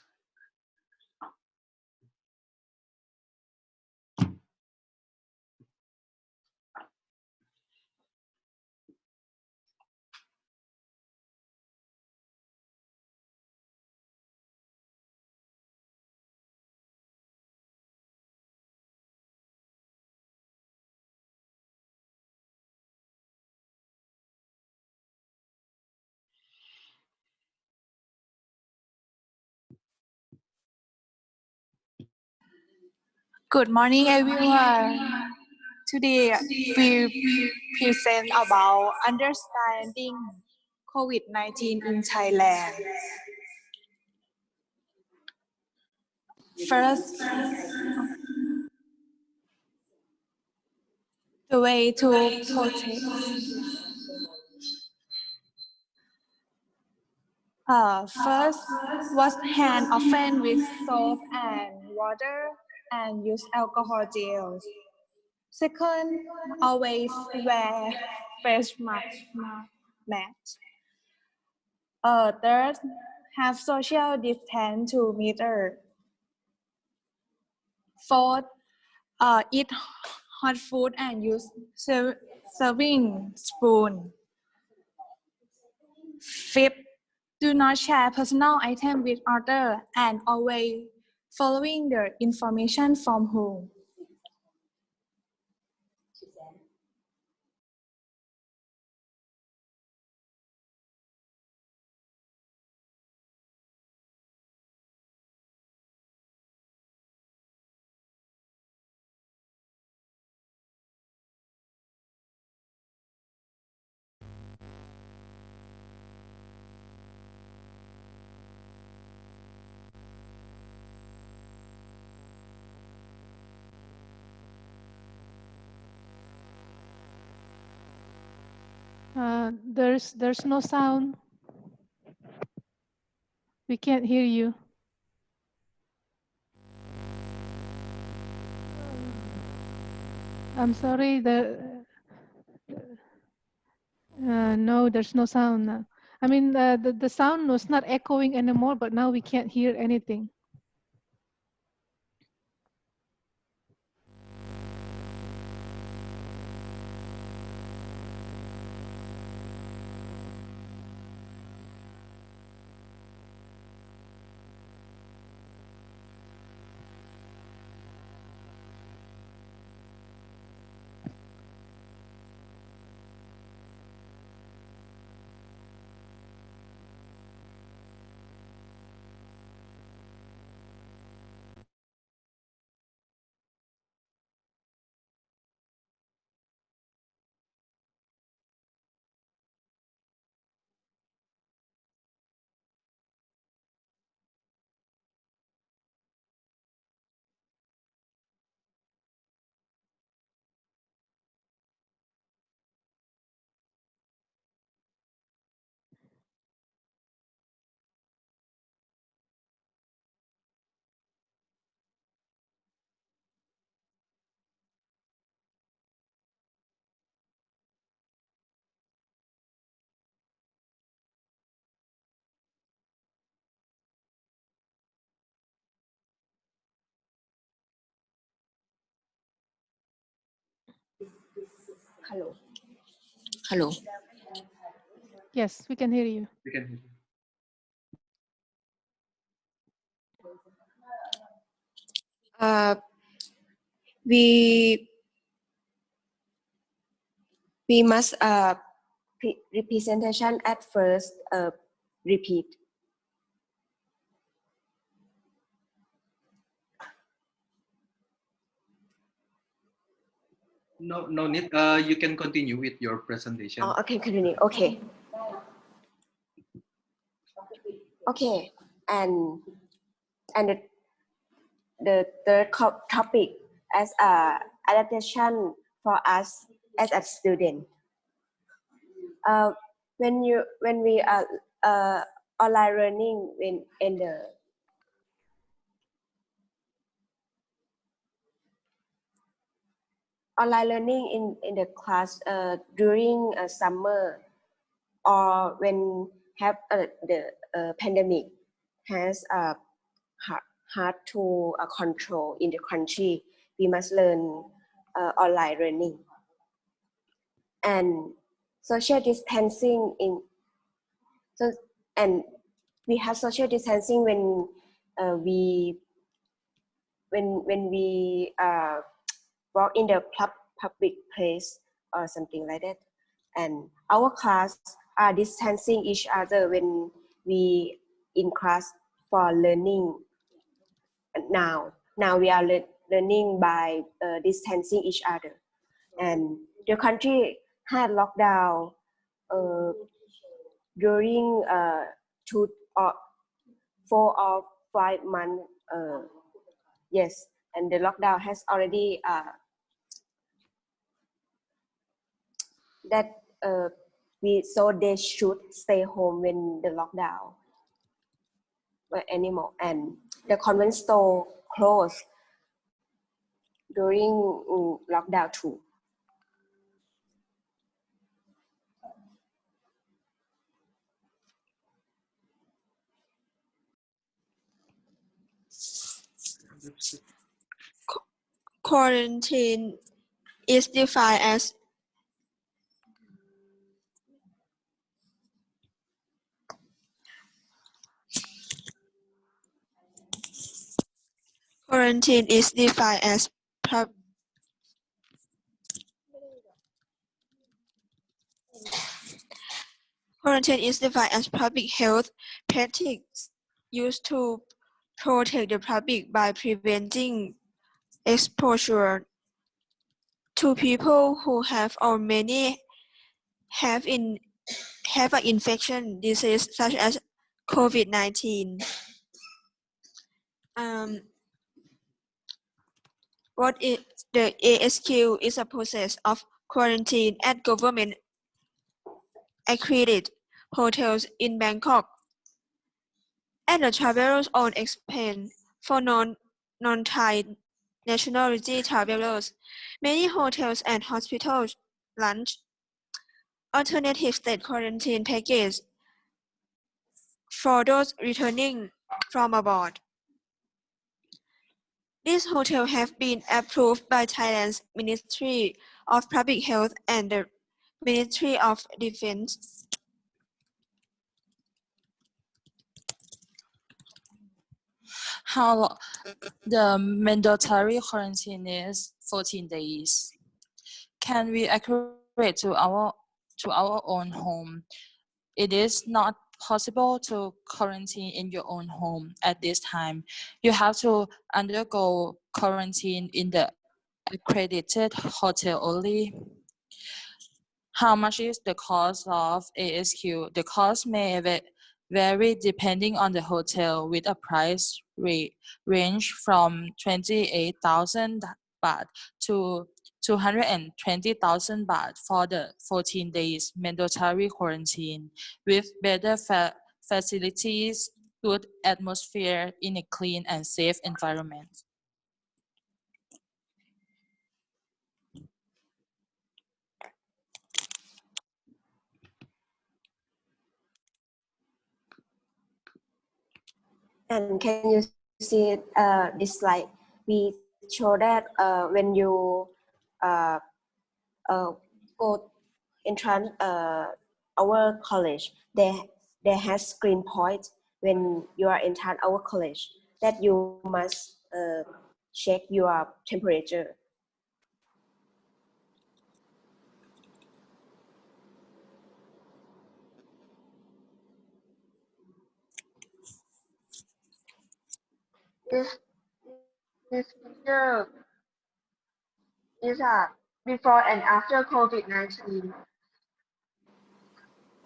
Good morning, everyone. Today we present about understanding COVID-19 in Thailand. First, the way to protect. First, wash hand often with soap and water and use alcohol gels. Second, always wear face mask. Third, have social distance 2 meters. Fourth, eat hot food and use serving spoon. Fifth, do not share personal items with others and always following the information from home. There's no sound. We can't hear you. I'm sorry. No, there's no sound now. I mean, the sound was not echoing anymore, but now we can't hear anything. Hello. Hello. Yes, we can hear you. We can hear you. We We must representation at first repeat. No need. You can continue with your presentation. Oh, okay, continue. Okay. Okay, and the third topic as a adaptation for us as a student. When we are online learning in the online learning in the class during summer or when have the pandemic has hard to control in the country, we must learn online learning and social distancing and we have social distancing when we walk in the public place or something like that. And our class are distancing each other when we in class for learning. Now we are learning by distancing each other. And the country had lockdown during 4 or 5 months. Yes, and the lockdown has already that so they should stay home when the lockdown anymore, and the convent store closed during lockdown too. Quarantine is defined as Quarantine is defined as public health practice used to protect the public by preventing exposure to people who have or many have an infection disease such as COVID-19. What is the ASQ is a process of quarantine at government accredited hotels in Bangkok at the traveler's own expense for non-Thai nationality travelers. Many hotels and hospitals launch alternative state quarantine packages for those returning from abroad. These hotels have been approved by Thailand's Ministry of Public Health and the Ministry of Defense. How the mandatory quarantine is 14 days. Can we accurate to our own home? It is not possible to quarantine in your own home at this time. You have to undergo quarantine in the accredited hotel only. How much is the cost of ASQ? The cost may vary depending on the hotel, with a price range from 28,000 baht to 220,000 baht for the 14 days mandatory quarantine, with better facilities, good atmosphere in a clean and safe environment. And can you see this slide? We show that when you go entrance our college, there has screen point when you are entering our college that you must check your temperature. This picture is a before and after COVID-19.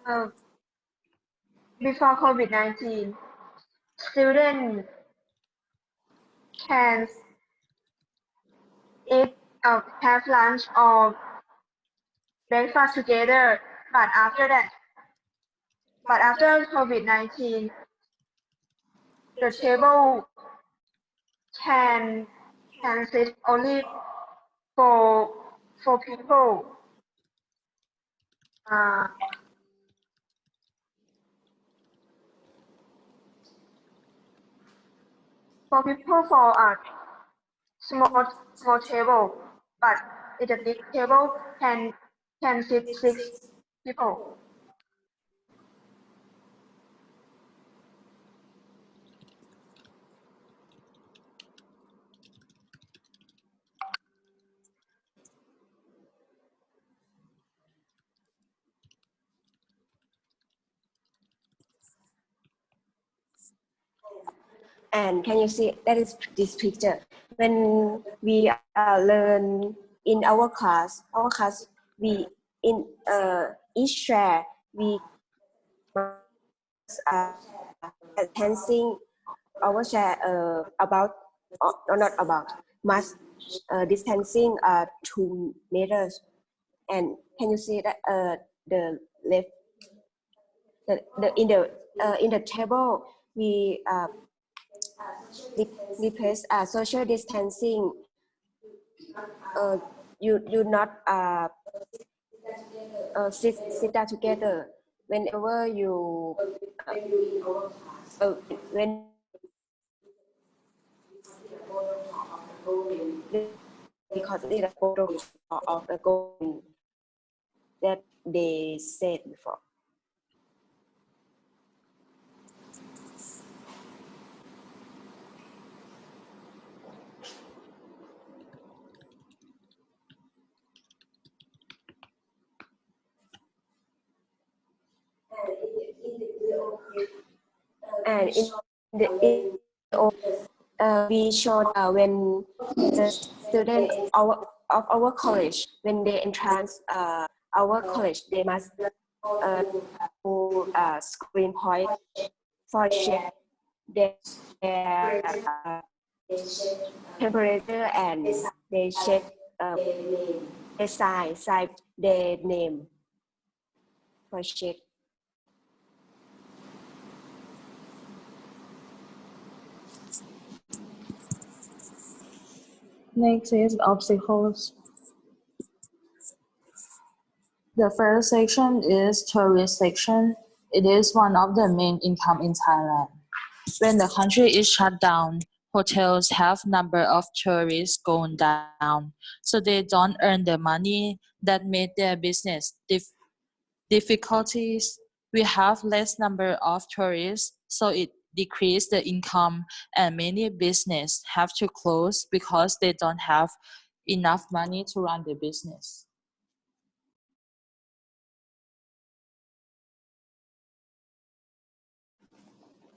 Uh, Before COVID-19, students can eat have lunch or breakfast together, but after COVID-19, the table can sit only for people uh, for a small table, but in a big table can sit 6 people. And can you see that is this picture? When we learn in our class we in each share we must attending our share about or not about must distancing 2 meters. And can you see that the left in the table we replace social distancing. You not sit down together whenever you when because it is a protocol of the going that they said before. And we showed when the student of our college, when they entrance our college, they must do screen point for check their temperature, and they check their size their name for check. Next is obstacles. The first section is tourist section. It is one of the main income in Thailand. When the country is shut down, hotels have number of tourists going down, so they don't earn the money that made their business difficulties. We have less number of tourists, so it decreased the income, and many business have to close because they don't have enough money to run the business.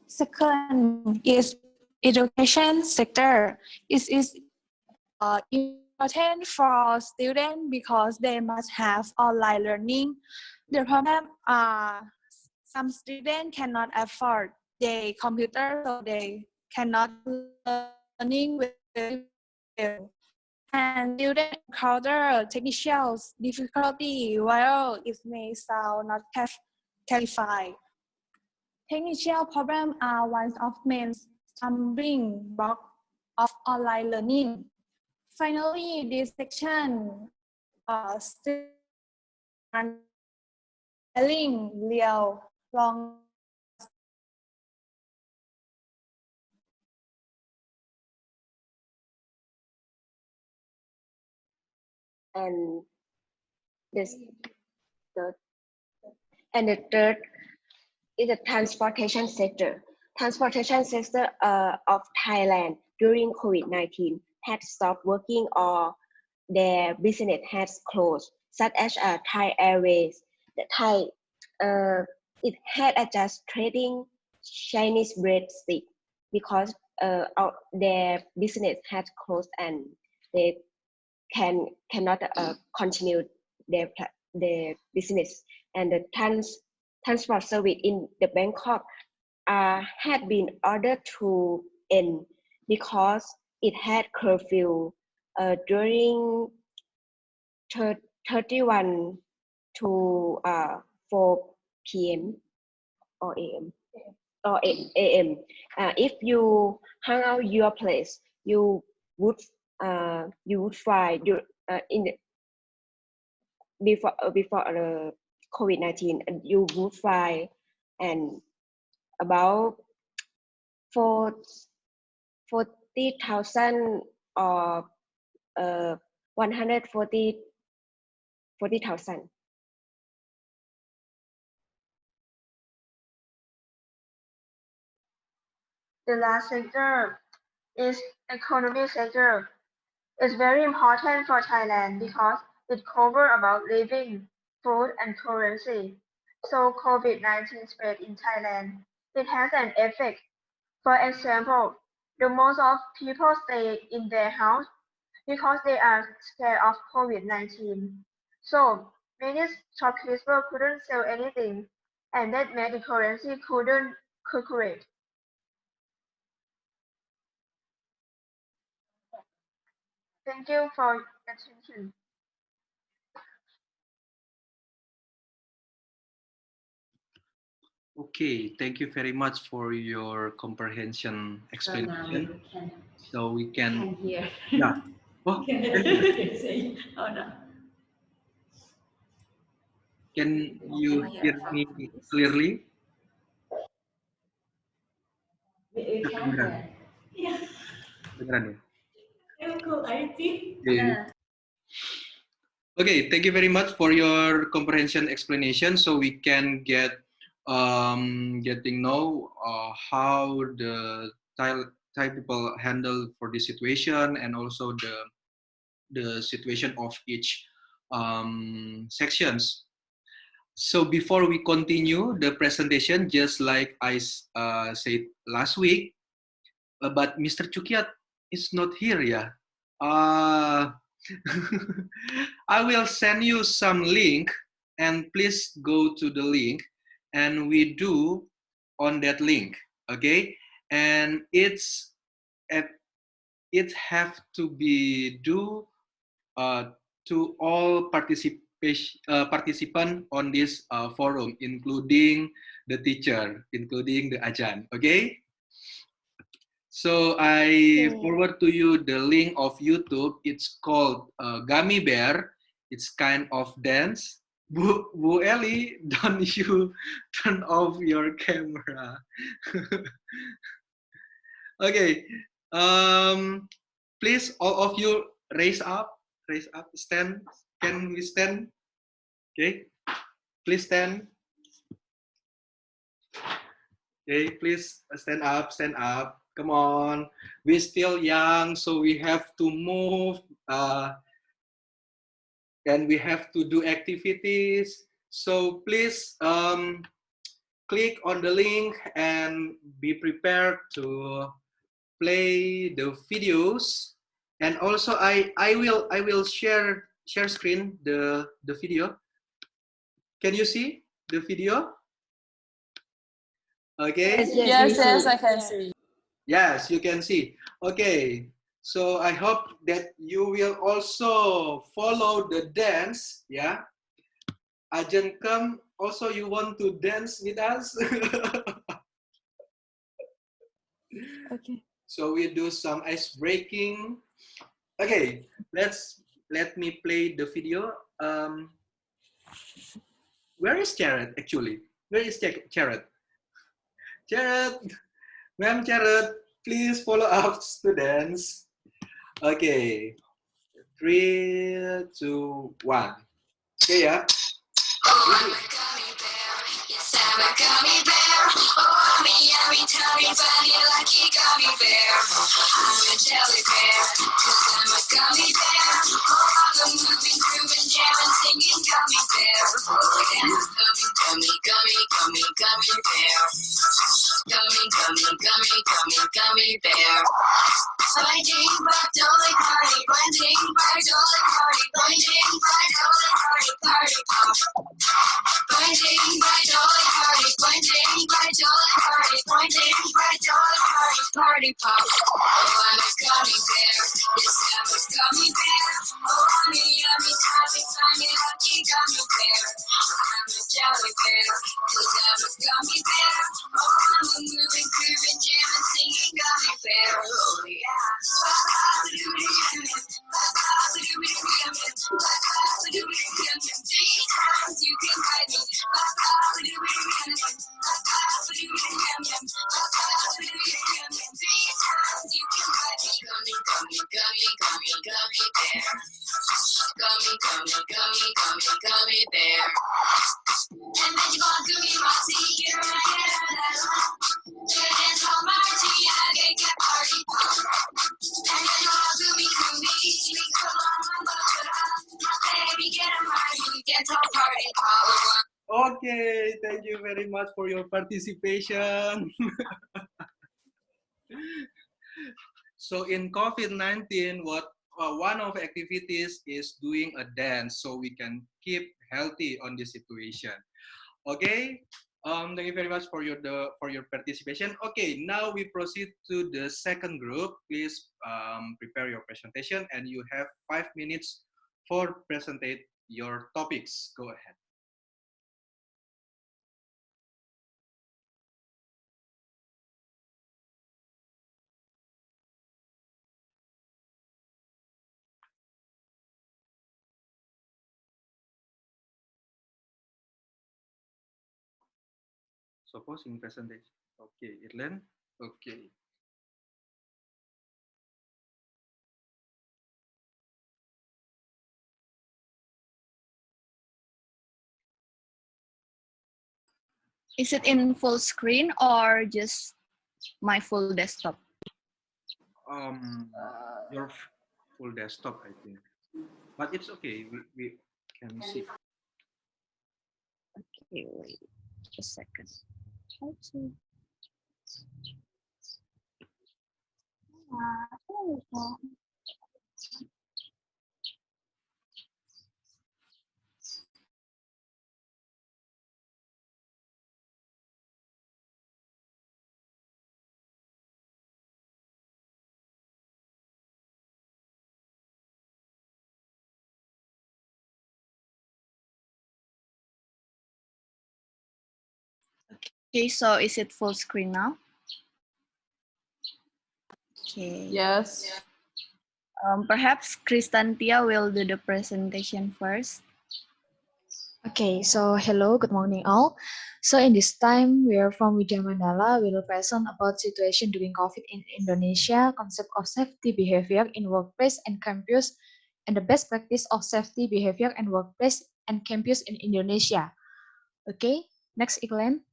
Second is education sector. It is important for students because they must have online learning. The problem some students cannot afford their computer, so they cannot learning very well. And students encounter technical difficulty while it may sound not qualified. Technical problems are one of main stumbling blocks of online learning. Finally, this section still real long. And this third and the third is the transportation sector. Transportation sector of Thailand during COVID-19 had stopped working or their business has closed, such as Thai Airways. The Thai it had just trading Chinese breadstick because their business has closed and they cannot continue their business, and the transport service in the Bangkok had been ordered to end because it had curfew during 31 to 4 p.m. or a.m. or a.m. If you hang out your place, you would find in the, before the COVID-19, you would find and about 40,000 or 140,000. The last sector is economy sector. It's very important for Thailand because it covers about living, food, and currency. So COVID-19 spread in Thailand. It has an effect. For example, the most of people stay in their house because they are scared of COVID-19. So many shopkeepers couldn't sell anything, and that made the currency couldn't circulate. Thank you for your attention. Okay, thank you very much for your comprehension So now explanation. we can So we can, hear. yeah. Oh, can you Oh no. hear me clearly? We can Kedengeran, hear. Yeah. kedengeran ya? Telco IT. Okay. Okay, thank you very much for your comprehension explanation. So we can getting know how the Thai people handle for this situation, and also the situation of each sections. So before we continue the presentation, just like I said last week, but Mr. Chukiat is not here, yeah. I will send you some link, and please go to the link, and we do on that link, okay? And it have to be do to all participant on this forum, including the teacher, including the Ajahn, okay? So I forward to you the link of YouTube. It's called Gummy Bear. It's kind of dance. Bu Eli, don't you turn off your camera? Okay. Please, all of you raise up, stand. Can we stand? Okay. Please stand. Okay, please stand up, stand up. Come on. We're still young, so we have to move and we have to do activities. So please click on the link and be prepared to play the videos. And also I will share screen the video. Can you see the video? Okay. Yes, I can see. Yes, you can see. Okay, so I hope that you will also follow the dance. Yeah, Ajahn, come. Also, you want to dance with us? Okay. So we do some ice breaking. Okay, let me play the video. Where is Jared actually? Where is Jared? Jared, Ma'am Jared, please follow up students. Okay, 3, 2, 1. Okay ya. Oh, I'm a gummy bear. Yes, I'm a gummy bear. Oh, I'm a yummy, tummy, bunny, lucky gummy bear. I'm a jelly bear, cause I'm a gummy bear. Oh, I'm a moving, grooving, jamming, singing gummy bear. Oh, yeah, gummy bear. Gummy, gummy, gummy, gummy, gummy, gummy gummy bear. Blinding bright, dolly party, blinding bright, dolly party, blinding bright, dolly party, party pop. Blinding bright, dolly party, blinding bright, dolly party, blinding bright, dolly party, party pop. Oh, I'm a gummy bear, yes, I'm a gummy bear. Oh, I'm a yummy, happy, tiny, lucky gummy bear. I'm a jelly bear, 'cause I'm a gummy bear. Oh, I'm a moving, grooving, jamming, singing gummy bear. Oh, yeah. Three times you can ride me. Three times you can ride me. Gummy, gummy, gummy, gummy, gummy bear. Gummy, gummy, gummy, gummy, gummy bear. And then you want gummy Roxy, you're right. Dance all Marty, I get party pop. And then you want gummy, gummy, come on, baby, get a party, dance all party pop. Okay, thank you very much for your participation. So in COVID-19, one of activities is doing a dance so we can keep healthy on this situation. Okay, thank you very much for your participation. Okay, now we proceed to the second group. Please prepare your presentation, and you have 5 minutes for presentate your topics. Go ahead. Supposing presentation. Okay, Irlen. Okay. Is it in full screen or just my full desktop? Your full desktop, I think. But it's okay. We can see. Okay, wait a second. Try to. Okay, so is it full screen now? Okay. Yes. Perhaps Kristantia will do the presentation first. Okay, so hello, good morning all. So in this time, we are from Widya Mandala. We will present about situation during COVID in Indonesia, concept of safety behavior in workplace and campus, and the best practice of safety behavior and workplace and campus in Indonesia. Okay, next Iklan.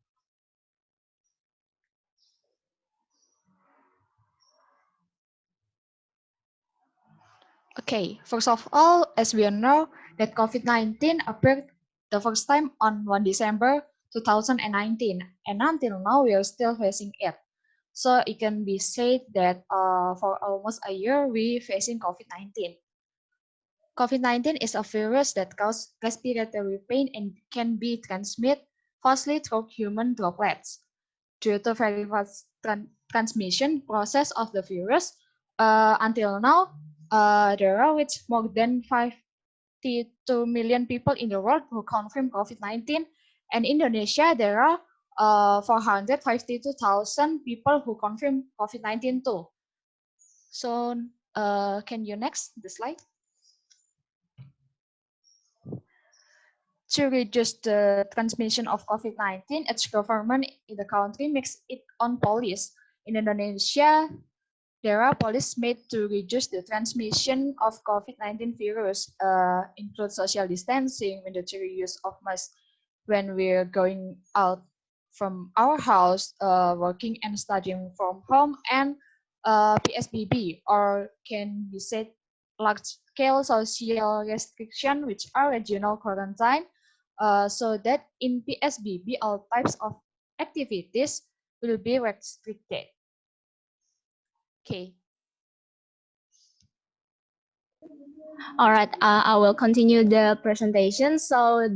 Okay, first of all, as we all know, that COVID-19 appeared the first time on 1 December 2019, and until now we are still facing it. So it can be said that for almost a year we facing COVID-19. COVID-19 is a virus that causes respiratory pain and can be transmitted firstly through human droplets. Due to very fast transmission process of the virus, until now, there are with more than 52 million people in the world who confirm COVID-19, and in Indonesia there are 452,000 people who confirm COVID-19 too. So, can you next the slide? To reduce the transmission of COVID-19, its government in the country makes its own policy. In Indonesia, there are policies made to reduce the transmission of COVID-19 virus, include social distancing, mandatory use of masks when we're going out from our house, working and studying from home, and PSBB, or can be said large-scale social restriction, which are regional quarantine, so that in PSBB, all types of activities will be restricted. Okay. All right, I will continue the presentation. So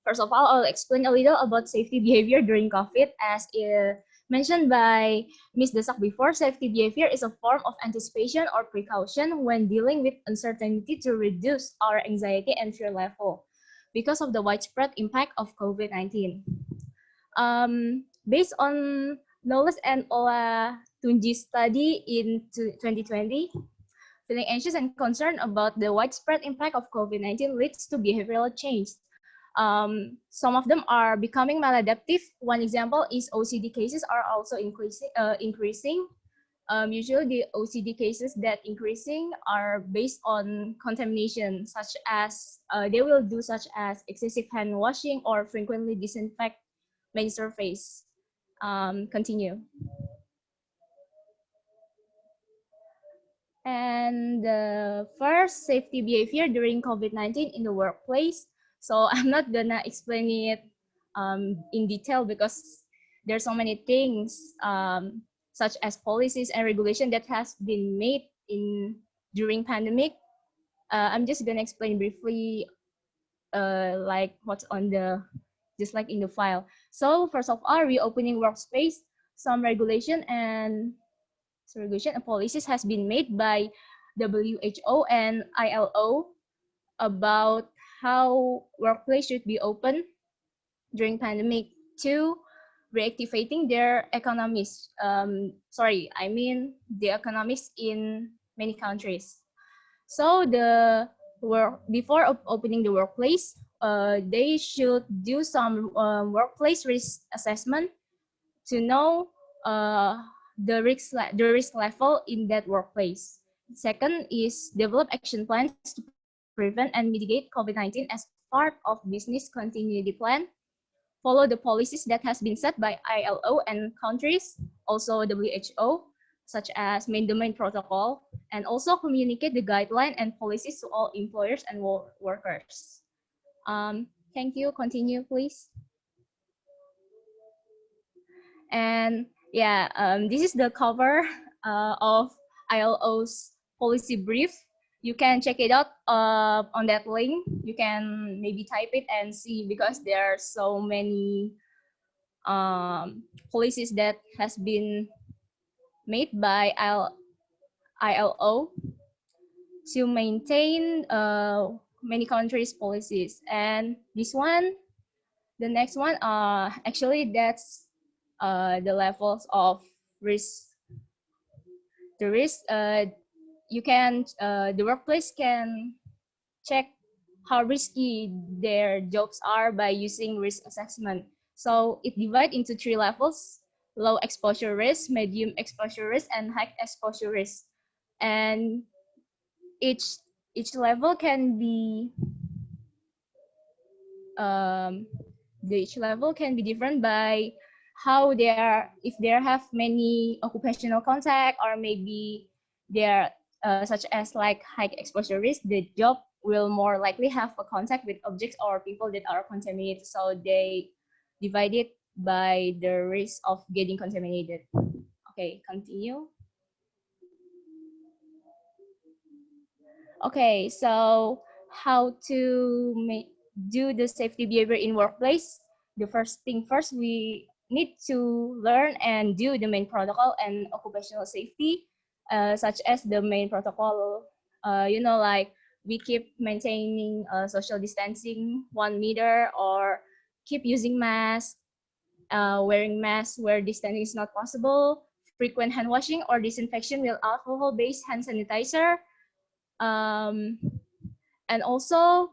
first of all, I'll explain a little about safety behavior during COVID. As mentioned by Ms. Desak before, safety behavior is a form of anticipation or precaution when dealing with uncertainty to reduce our anxiety and fear level because of the widespread impact of COVID-19. Based on Knowles and Ola Tunji's study in 2020, feeling anxious and concerned about the widespread impact of COVID-19 leads to behavioral change. Some of them are becoming maladaptive. One example is OCD cases are also increasing. Usually the OCD cases that increasing are based on contamination, such as they will do such as excessive hand washing or frequently disinfect main surface. Continue. And the first safety behavior during COVID-19 in the workplace. So I'm not gonna explain it in detail because there's so many things such as policies and regulation that has been made during pandemic. I'm just gonna explain briefly like what's on just like in the file. So first of all, reopening workspace, some regulation and policies has been made by WHO and ILO about how workplace should be open during pandemic to reactivating their economies. The economies in many countries. So before opening the workplace, they should do some workplace risk assessment to know the risk level in that workplace. Second is develop action plans to prevent and mitigate COVID-19 as part of business continuity plan. Follow the policies that has been set by ILO and countries, also WHO, such as main domain protocol, and also communicate the guideline and policies to all employers and workers. Thank you. Continue, please. And yeah, this is the cover of ILO's policy brief. You can check it out on that link. You can maybe type it and see because there are so many policies that has been made by ILO to maintain many countries' policies. And this one, the next one, actually that's the levels of risk. The risk, the workplace can check how risky their jobs are by using risk assessment. So it divides into 3 levels: low exposure risk, medium exposure risk, and high exposure risk. And each level can be each level can be different by how they are, if they have many occupational contact, or maybe they're such as like high exposure risk, the job will more likely have a contact with objects or people that are contaminated. So they divide it by the risk of getting contaminated. Okay, continue. Okay, so how to do the safety behavior in workplace? The first thing first, we need to learn and do the main protocol and occupational safety, such as the main protocol, like we keep maintaining social distancing 1 meter, or keep using masks, wearing masks where distancing is not possible, frequent hand washing or disinfection with alcohol-based hand sanitizer, and also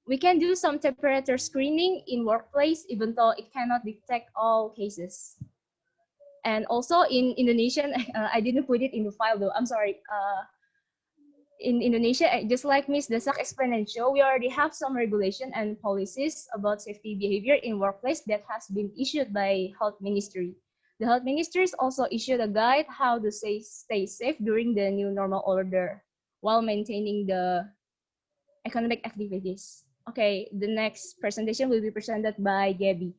we can do some temperature screening in workplace even though it cannot detect all cases. And also in Indonesian, I didn't put it in the file though, I'm sorry. In Indonesia, just like Ms. Desak explained and show, we already have some regulation and policies about safety behavior in workplace that has been issued by Health Ministry. The Health Ministry also issued a guide how to stay safe during the new normal order while maintaining the economic activities. Okay, the next presentation will be presented by Gabby.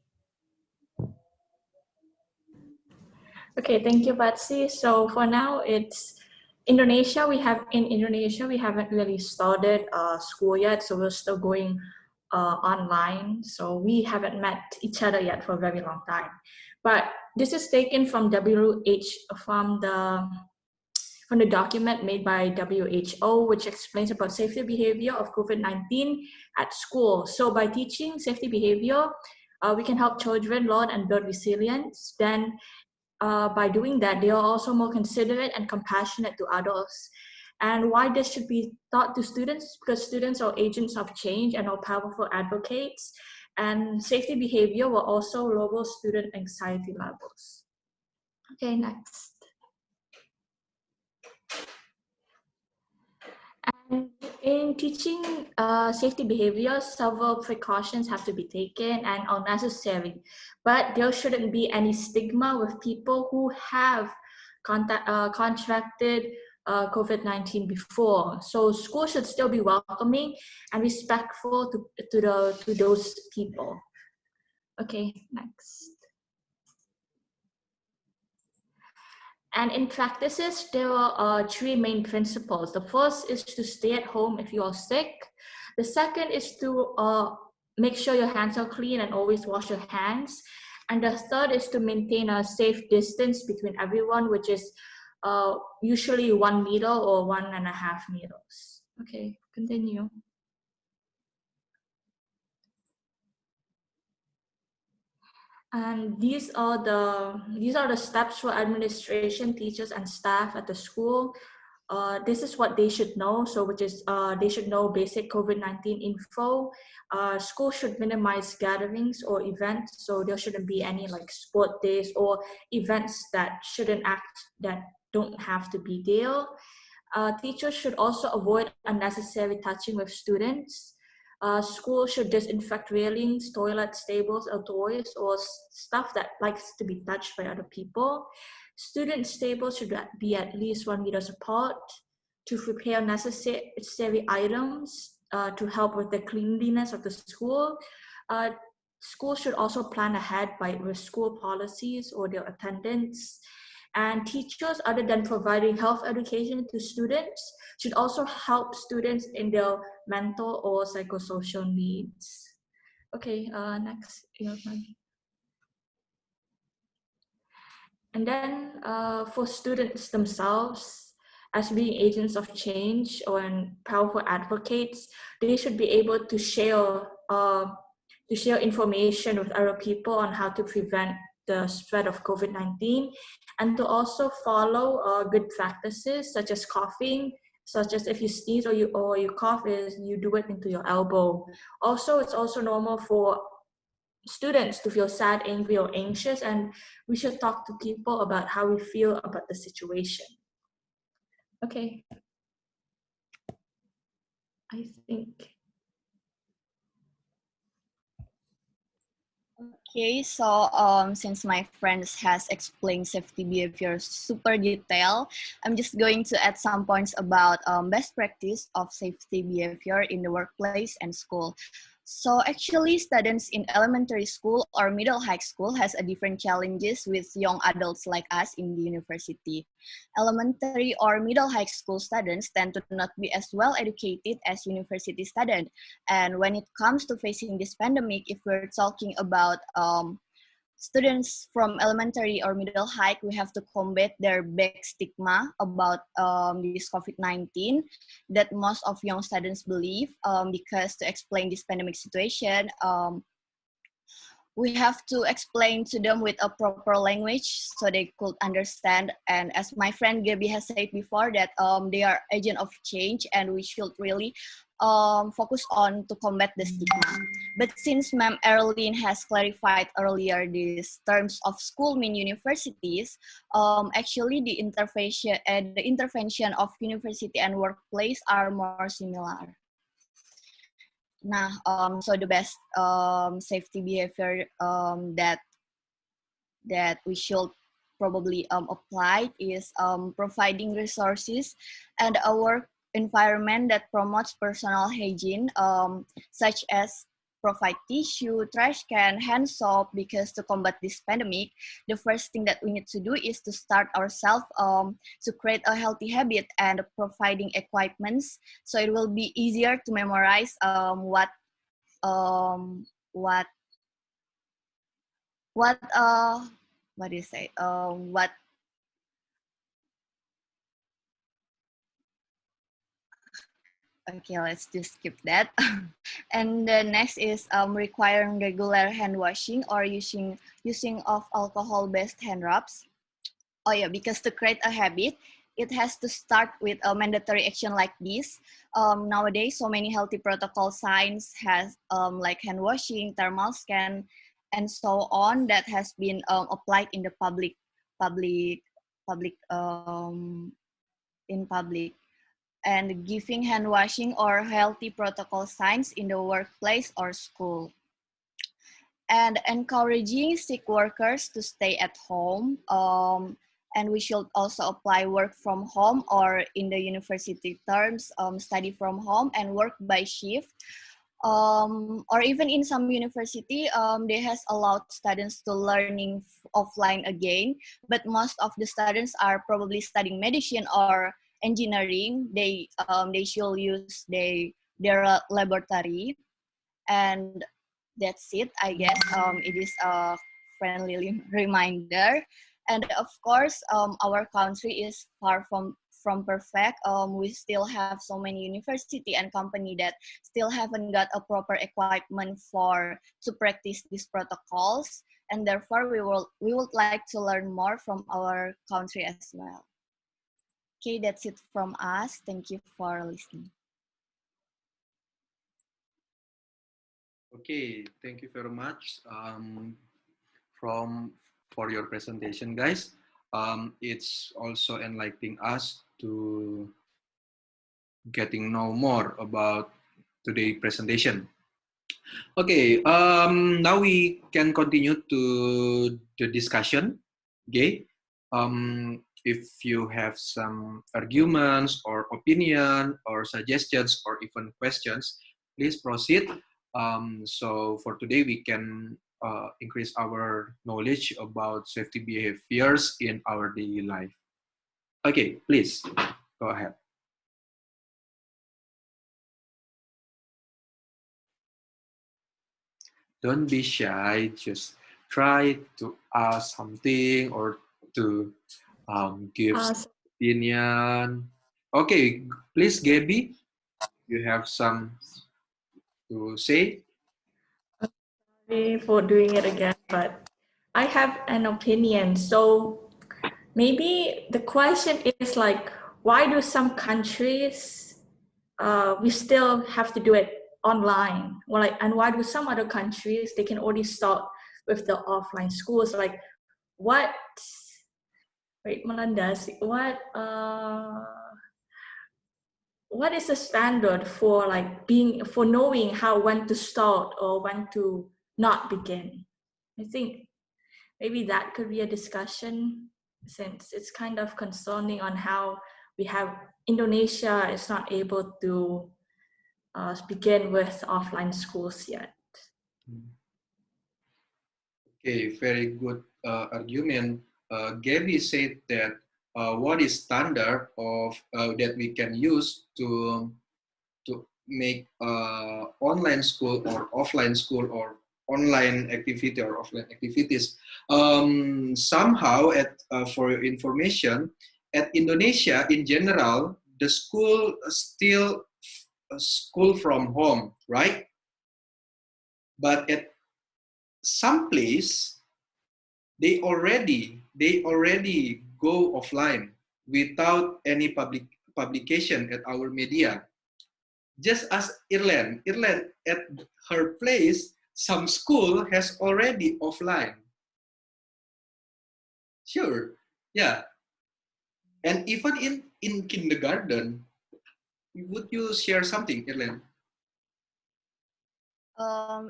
Okay, thank you, Patsy. So for now, it's Indonesia. In Indonesia we haven't really started school yet, so we're still going online. So we haven't met each other yet for a very long time. But this is taken from from the document made by WHO, which explains about safety behavior of COVID-19 at school. So by teaching safety behavior, we can help children learn and build resilience. Then by doing that, they are also more considerate and compassionate to others. And why this should be taught to students? Because students are agents of change and are powerful advocates. And safety behavior will also lower student anxiety levels. Okay, next. And in teaching safety behavior, several precautions have to be taken and are necessary, but there shouldn't be any stigma with people who have contracted COVID-19 before. So schools should still be welcoming and respectful to those people. Okay, next. And in practices, there are three main principles. The first is to stay at home if you are sick. The second is to make sure your hands are clean and always wash your hands. And the third is to maintain a safe distance between everyone, which is usually 1 meter or 1.5 meters. Okay, continue. And these are the steps for administration, teachers, and staff at the school. This is what they should know. So, which is they should know basic COVID-19 info. School should minimize gatherings or events. So there shouldn't be any like sport days or events that don't have to be there. Teachers should also avoid unnecessary touching with students. Schools should disinfect railings, toilets, tables, or toys, or stuff that likes to be touched by other people. Students' tables should be at least 1 meter apart to prepare necessary items to help with the cleanliness of the school. Schools should also plan ahead with school policies or their attendance. And teachers, other than providing health education to students, should also help students in their mental or psychosocial needs. Okay, next. And then for students themselves, as being agents of change or powerful advocates, they should be able to share information with other people on how to prevent the spread of COVID-19, and to also follow good practices such as coughing, such as if you sneeze or you cough, is you do it into your elbow. Also, it's also normal for students to feel sad, angry, or anxious, and we should talk to people about how we feel about the situation. Okay. I think. Okay, so since my friends has explained safety behavior super detail, I'm just going to add some points about best practice of safety behavior in the workplace and school. So actually, students in elementary school or middle high school has a different challenges with young adults like us in the university. Elementary or middle high school students tend to not be as well educated as university students. And when it comes to facing this pandemic, if we're talking about students from elementary or middle high, we have to combat their big stigma about this COVID-19 that most of young students believe, because to explain this pandemic situation, we have to explain to them with a proper language so they could understand. And as my friend Gabi has said before, that they are agent of change and we should really focus on to combat the stigma. But since Ma'am Erlyn has clarified earlier these terms of school mean universities, actually the intervention of university and workplace are more similar. Nah, so the best safety behavior that we should probably apply is providing resources and a work environment that promotes personal hygiene, such as provide tissue, trash can, hand soap, because to combat this pandemic, the first thing that we need to do is to start ourselves to create a healthy habit and providing equipments, so it will be easier to memorize um, what what do you say what okay, let's just skip that. And the next is requiring regular hand washing or using of alcohol based hand rubs. Oh yeah, because to create a habit, it has to start with a mandatory action like this. Nowadays, so many healthy protocol signs has like hand washing, thermal scan, and so on that has been applied in the public, public in public. And giving hand washing or healthy protocol signs in the workplace or school. And encouraging sick workers to stay at home. And we should also apply work from home, or in the university terms, study from home and work by shift. Or even in some university, they has allowed students to learning offline again, but most of the students are probably studying medicine or engineering. They should use their laboratory, and that's it, I guess. It is a friendly reminder. And of course, our country is far from perfect. We still have so many university and company that still haven't got a proper equipment to practice these protocols, and therefore we would like to learn more from our country as well. Okay, that's it from us. Thank you for listening. Okay, thank you very much from for your presentation, guys. It's also enlightening us to getting know more about today's presentation. Okay, now we can continue to the discussion. Okay, if you have some arguments or opinion or suggestions or even questions, please proceed. So for today, we can increase our knowledge about safety behaviors in our daily life. Okay, please go ahead. Don't be shy, just try to ask something or to give opinion. Okay, please, Gabby, you have some to say? Sorry for doing it again, but I have an opinion. So maybe the question is like, why do some countries we still have to do it online? Well, like, and why do some other countries they can already start with the offline schools? Like, what? Wait, Melandas, what is the standard for like for knowing how when to start or when to not begin? I think maybe that could be a discussion, since it's kind of concerning on how we have Indonesia is not able to begin with offline schools yet. Okay, very good argument. Gabby said that what is standard of that we can use to make online school or offline school or online activity or offline activities. Somehow, for your information, at Indonesia in general, the school still school from home, right? But at some place, they already go offline without any publication at our media. Just as Ireland at her place, some school has already offline. Sure, yeah. And even in kindergarten, would you share something, Ireland?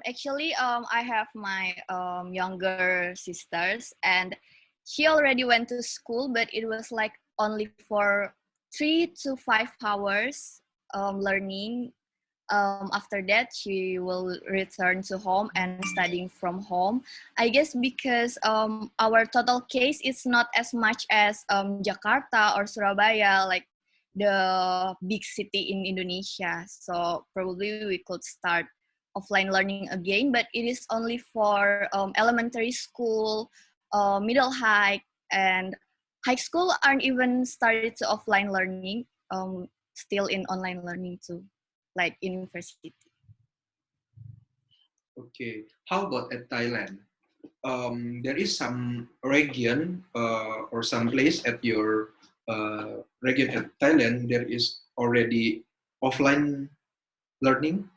Actually, I have my younger sisters, and she already went to school, but it was like only for 3 to 5 hours learning. After that, she will return to home and studying from home. I guess because our total case is not as much as Jakarta or Surabaya, like the big city in Indonesia. So probably we could start offline learning again, but it is only for elementary school, middle high, and high school aren't even started to offline learning, still in online learning too, like university. Okay. How about at Thailand? There is some region or some place at your region at Thailand. There is already offline learning.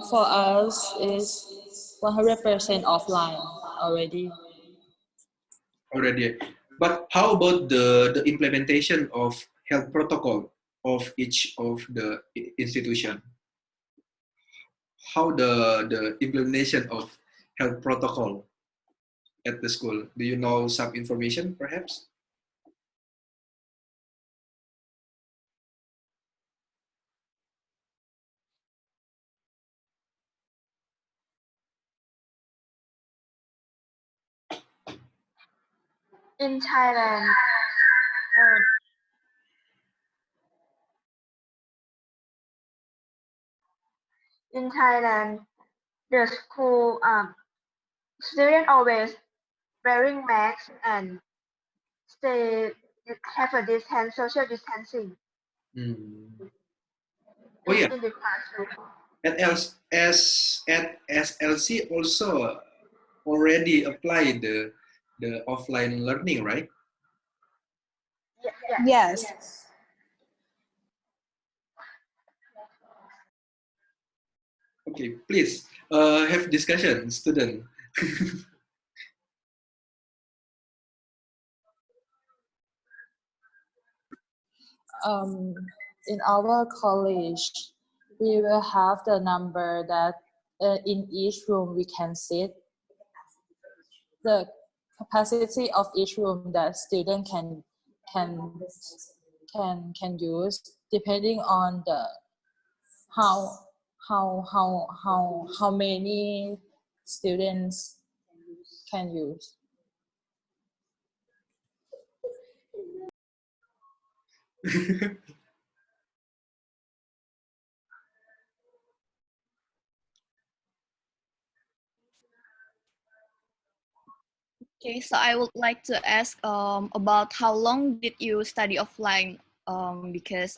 For us is 100% offline already. Already. But how about the implementation of health protocol of each of the institution? How the implementation of health protocol at the school? Do you know some information perhaps? In Thailand, uh, in Thailand, the school student always wearing masks and stay have a distance social distancing Hmm. Oh yeah, in the classroom. at SLC also already applied the offline learning, right? Yes. Okay, please have discussion, student. Um, in our college, we will have the number that in each room we can sit, the capacity of each room that student can can use depending on the how how many students can use. Okay, so I would like to ask about how long did you study offline? Because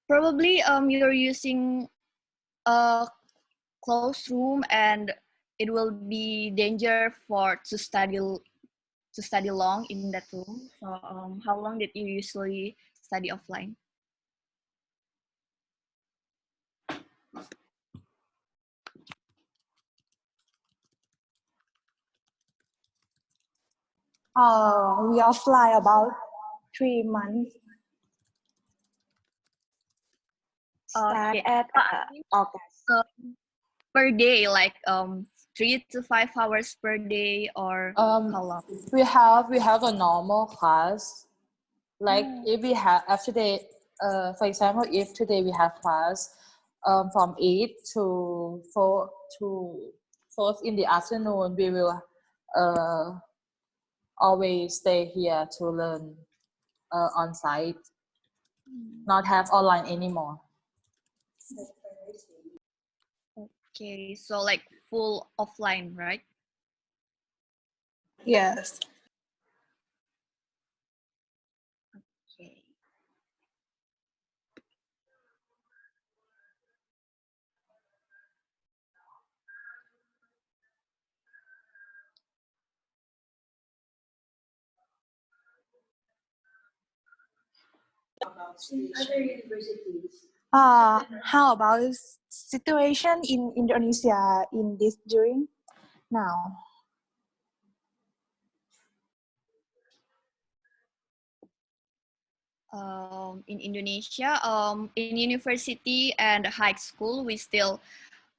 probably you're using a closed room and it will be danger for to study long in that room. So how long did you usually study offline? We offline about 3 months. Start Okay. at August. So per day, like 3 to 5 hours per day, or how long? We have a normal class. Like if we have after day, for example, if today we have class from 8 to 4 in the afternoon, we will always stay here to learn on site, not have online anymore. Okay, so like full offline, right? Yes. Okay. How about situation in Indonesia in this during now? In Indonesia, in university and high school, we still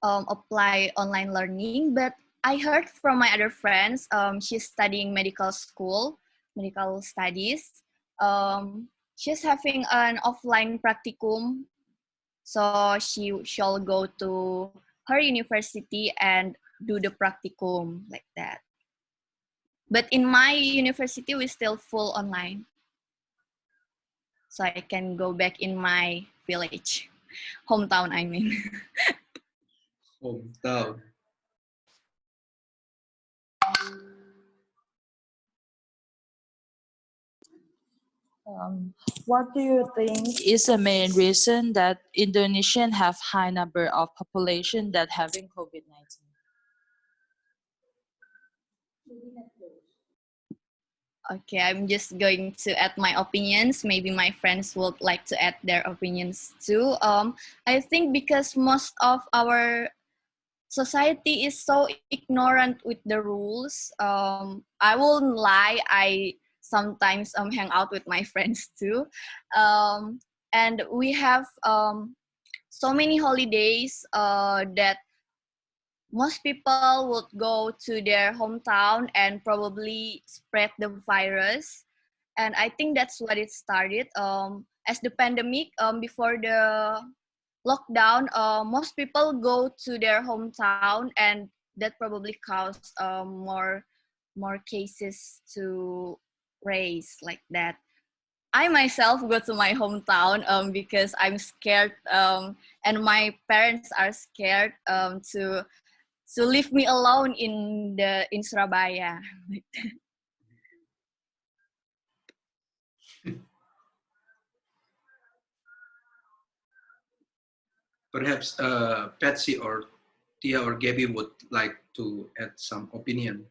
apply online learning. But I heard from my other friends, she's studying medical school, medical studies. she's having an offline practicum, so she shall go to her university and do the practicum like that. But in my university, we still full online, so I can go back in my village, hometown. I mean. Hometown. What do you think is the main reason that Indonesians have high number of population that having COVID-19? Okay, I'm just going to add my opinions. Maybe my friends would like to add their opinions too. I think because most of our society is so ignorant with the rules. I won't lie. I sometimes hang out with my friends too, and we have so many holidays that most people would go to their hometown and probably spread the virus. And I think that's what it started. As the pandemic, before the lockdown, most people go to their hometown, and that probably caused more cases to raise like that. I myself go to my hometown because I'm scared, and my parents are scared to leave me alone in Surabaya. Perhaps Patsy or Tia or Gabby would like to add some opinion.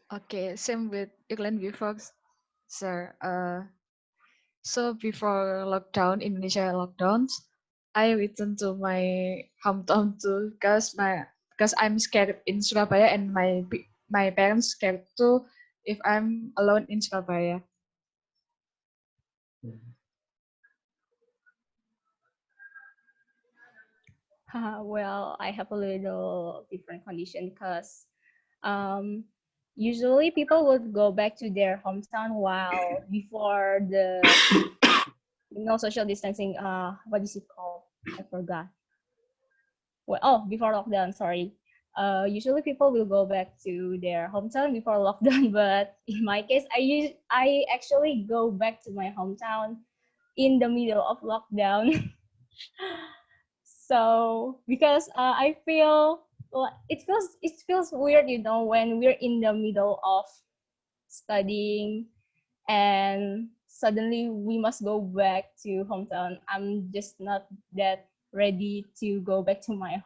Okay, same with England before, sir. So before lockdown, Indonesia lockdowns, I returned to my hometown too because I'm scared in Surabaya and my parents scared too if I'm alone in Surabaya. Well, I have a little different condition because usually people would go back to their hometown while before the social distancing. What is it called? I forgot. Well, before lockdown. Sorry. Usually people will go back to their hometown before lockdown, but in my case, I actually go back to my hometown in the middle of lockdown. So because I feel it feels weird, when we're in the middle of studying and suddenly we must go back to hometown. I'm just not that ready to go back to my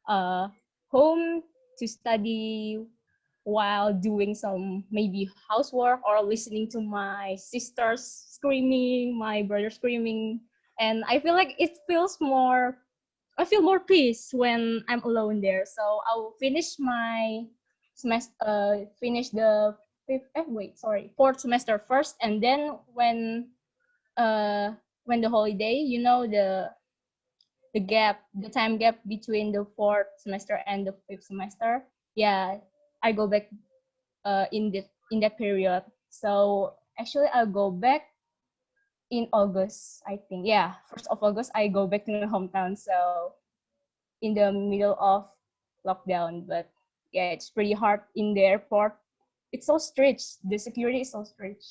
uh, home to study while doing some maybe housework or listening to my sisters screaming, my brother screaming, and I feel more peace when I'm alone there. So I'll finish my semester, finish the fourth semester first, and then when the holiday, the time gap between the fourth semester and the fifth semester, yeah, I go back in that period. So actually, I'll go back in August, I think. Yeah, 1st of August, I go back to my hometown. So in the middle of lockdown, but yeah, it's pretty hard in the airport. It's so strict. The security is so strict.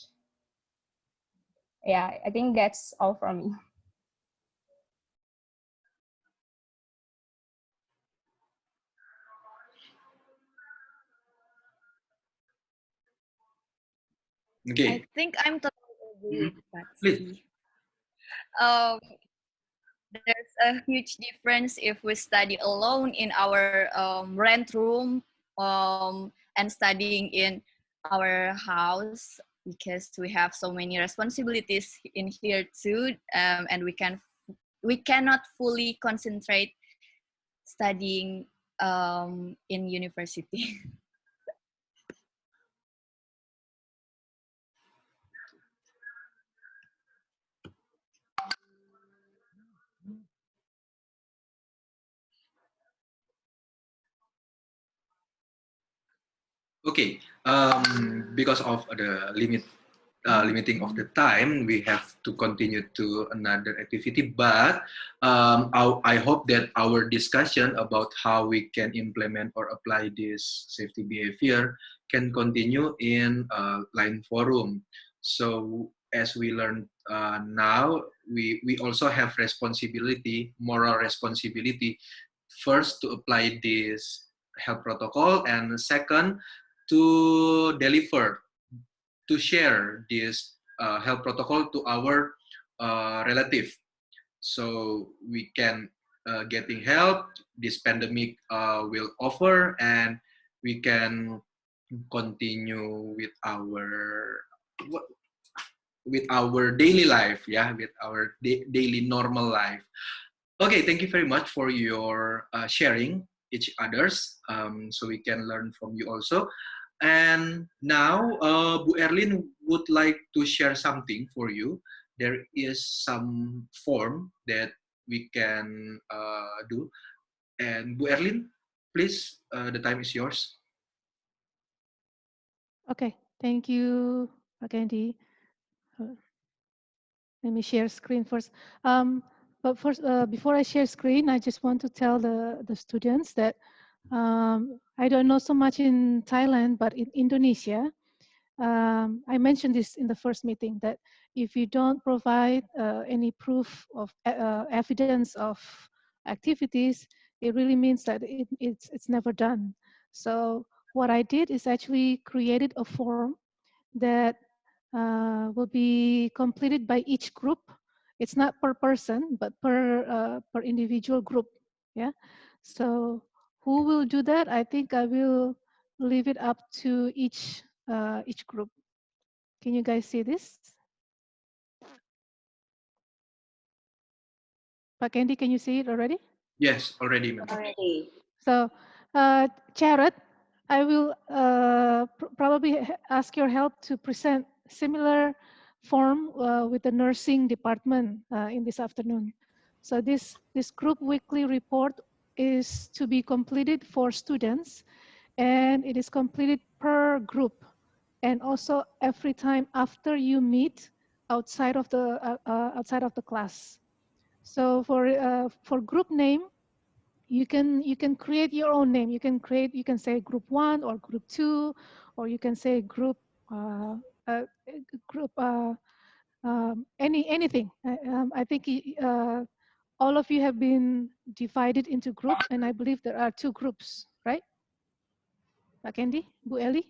Yeah, I think that's all from me. Okay. I think I'm totally agree with Please. Patsy. Um, there's a huge difference if we study alone in our rent room and studying in our house, because we have so many responsibilities in here too, and we cannot fully concentrate studying in university. Okay, because of the limiting of the time, we have to continue to another activity. But I hope that our discussion about how we can implement or apply this safety behavior can continue in line forum. So as we learn now, we also have responsibility, moral responsibility, first to apply this health protocol, and second to deliver, to share this health protocol to our relative, so we can getting help. This pandemic will over, and we can continue with our daily life, yeah, with our daily normal life. Okay, thank you very much for your sharing each others, so we can learn from you also. And now, Bu Erlin would like to share something for you. There is some form that we can do. And Bu Erlin, please, the time is yours. Okay, thank you, Pak Andy. Let me share screen first. But first, before I share screen, I just want to tell the students that I don't know so much in Thailand, but in Indonesia, I mentioned this in the first meeting, that if you don't provide any proof of evidence of activities, it really means that it's never done. So what I did is actually created a form that will be completed by each group. It's not per person, but per individual group. Yeah. So who will do that? I think I will leave it up to each group. Can you guys see this? Pak Andy, can you see it already? Yes, already, ma'am. Already. So, Jared, I will probably ask your help to present similar form with the nursing department in this afternoon. So this group weekly report is to be completed for students, and it is completed per group, and also every time after you meet outside of the class. So for group name, you can create your own name. You can say group 1 or group 2, or you can say uh, uh, group anything. I think all of you have been divided into group, and I believe there are 2 groups, right? Pak Andy, Bu Eli?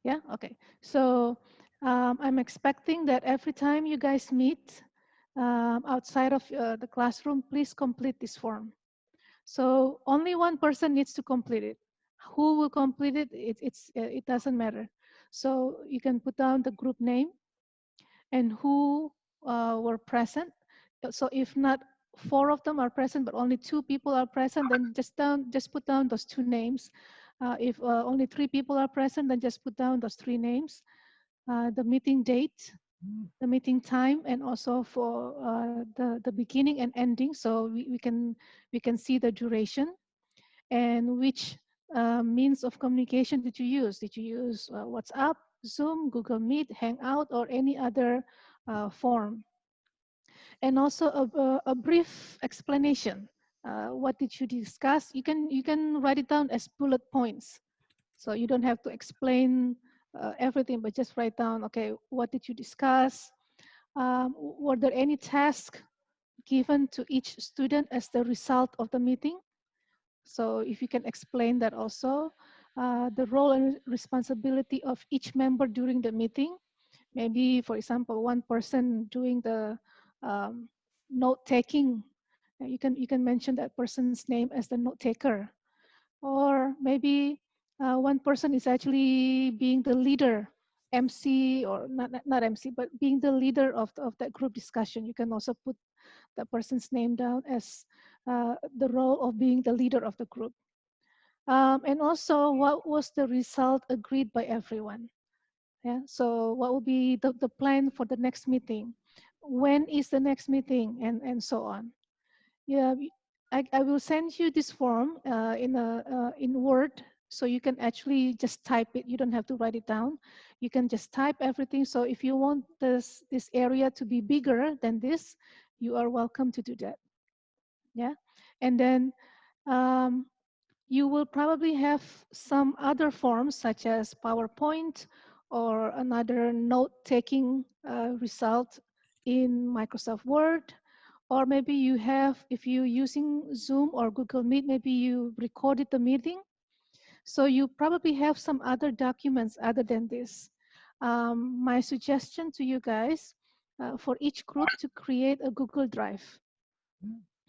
Yeah, okay. So I'm expecting that every time you guys meet outside of the classroom, please complete this form. So only one person needs to complete it. Who will complete it? It doesn't matter. So you can put down the group name and who were present. So if not 4 of them are present, but only 2 people are present, then just put down those 2 names. If only 3 people are present, then just put down those 3 names. The meeting date, the meeting time, and also for the beginning and ending, so we can see the duration, and which means of communication did you use? Did you use WhatsApp, Zoom, Google Meet, Hangout, or any other form? And also a brief explanation. What did you discuss? You can write it down as bullet points, so you don't have to explain everything, but just write down, okay, what did you discuss? Were there any tasks given to each student as the result of the meeting? So if you can explain that also, the role and responsibility of each member during the meeting. Maybe, for example, one person doing the note taking. You can mention that person's name as the note taker. Or maybe one person is actually being the leader, MC, or not MC, but being the leader of that group discussion. You can also put that person's name down as the role of being the leader of the group. And also, what was the result agreed by everyone? Yeah. So what will be the plan for the next meeting? When is the next meeting, and so on. Yeah, I will send you this form in Word So you can actually just type it. You don't have to write it down. You can just type everything. So if you want this area to be bigger than this, you are welcome to do that. Yeah. And then um, you will probably have some other forms such as PowerPoint or another note-taking result in Microsoft Word. Or maybe you have, if you're using Zoom or Google Meet, maybe you recorded the meeting. So you probably have some other documents other than this. My suggestion to you guys, for each group to create a Google Drive.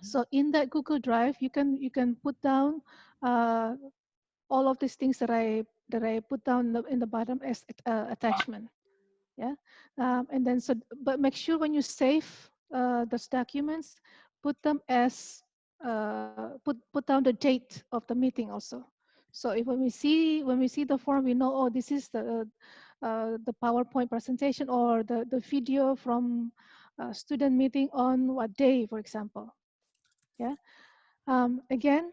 So in that Google Drive, you can put down all of these things that I put down in the bottom as attachment. Yeah, and then but make sure when you save those documents, put them as put down the date of the meeting also. So if when we see the form, we know, oh, this is the PowerPoint presentation or the video from student meeting on what day, for example. Yeah. Again,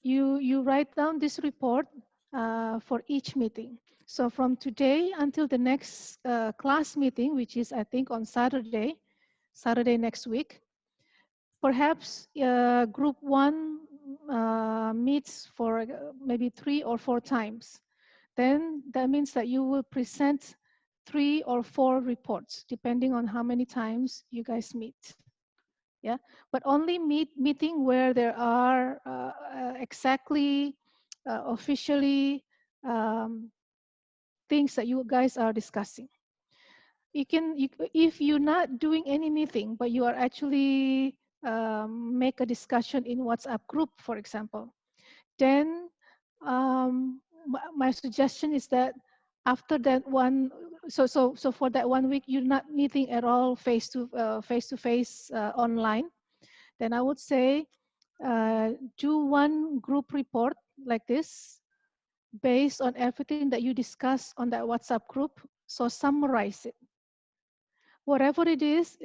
you write down this report for each meeting. So from today until the next class meeting, which is I think on Saturday next week, perhaps group one meets for maybe 3 or 4 times. Then that means that you will present 3 or 4 reports, depending on how many times you guys meet. Yeah, but only meeting where there are exactly officially things that you guys are discussing. If you're not doing any meeting, but you are actually make a discussion in WhatsApp group, for example, then my suggestion is that after that one, so for that 1 week, you're not meeting at all face to face online. Then I would say do one group report like this based on everything that you discuss on that WhatsApp group. So summarize it. Whatever it is,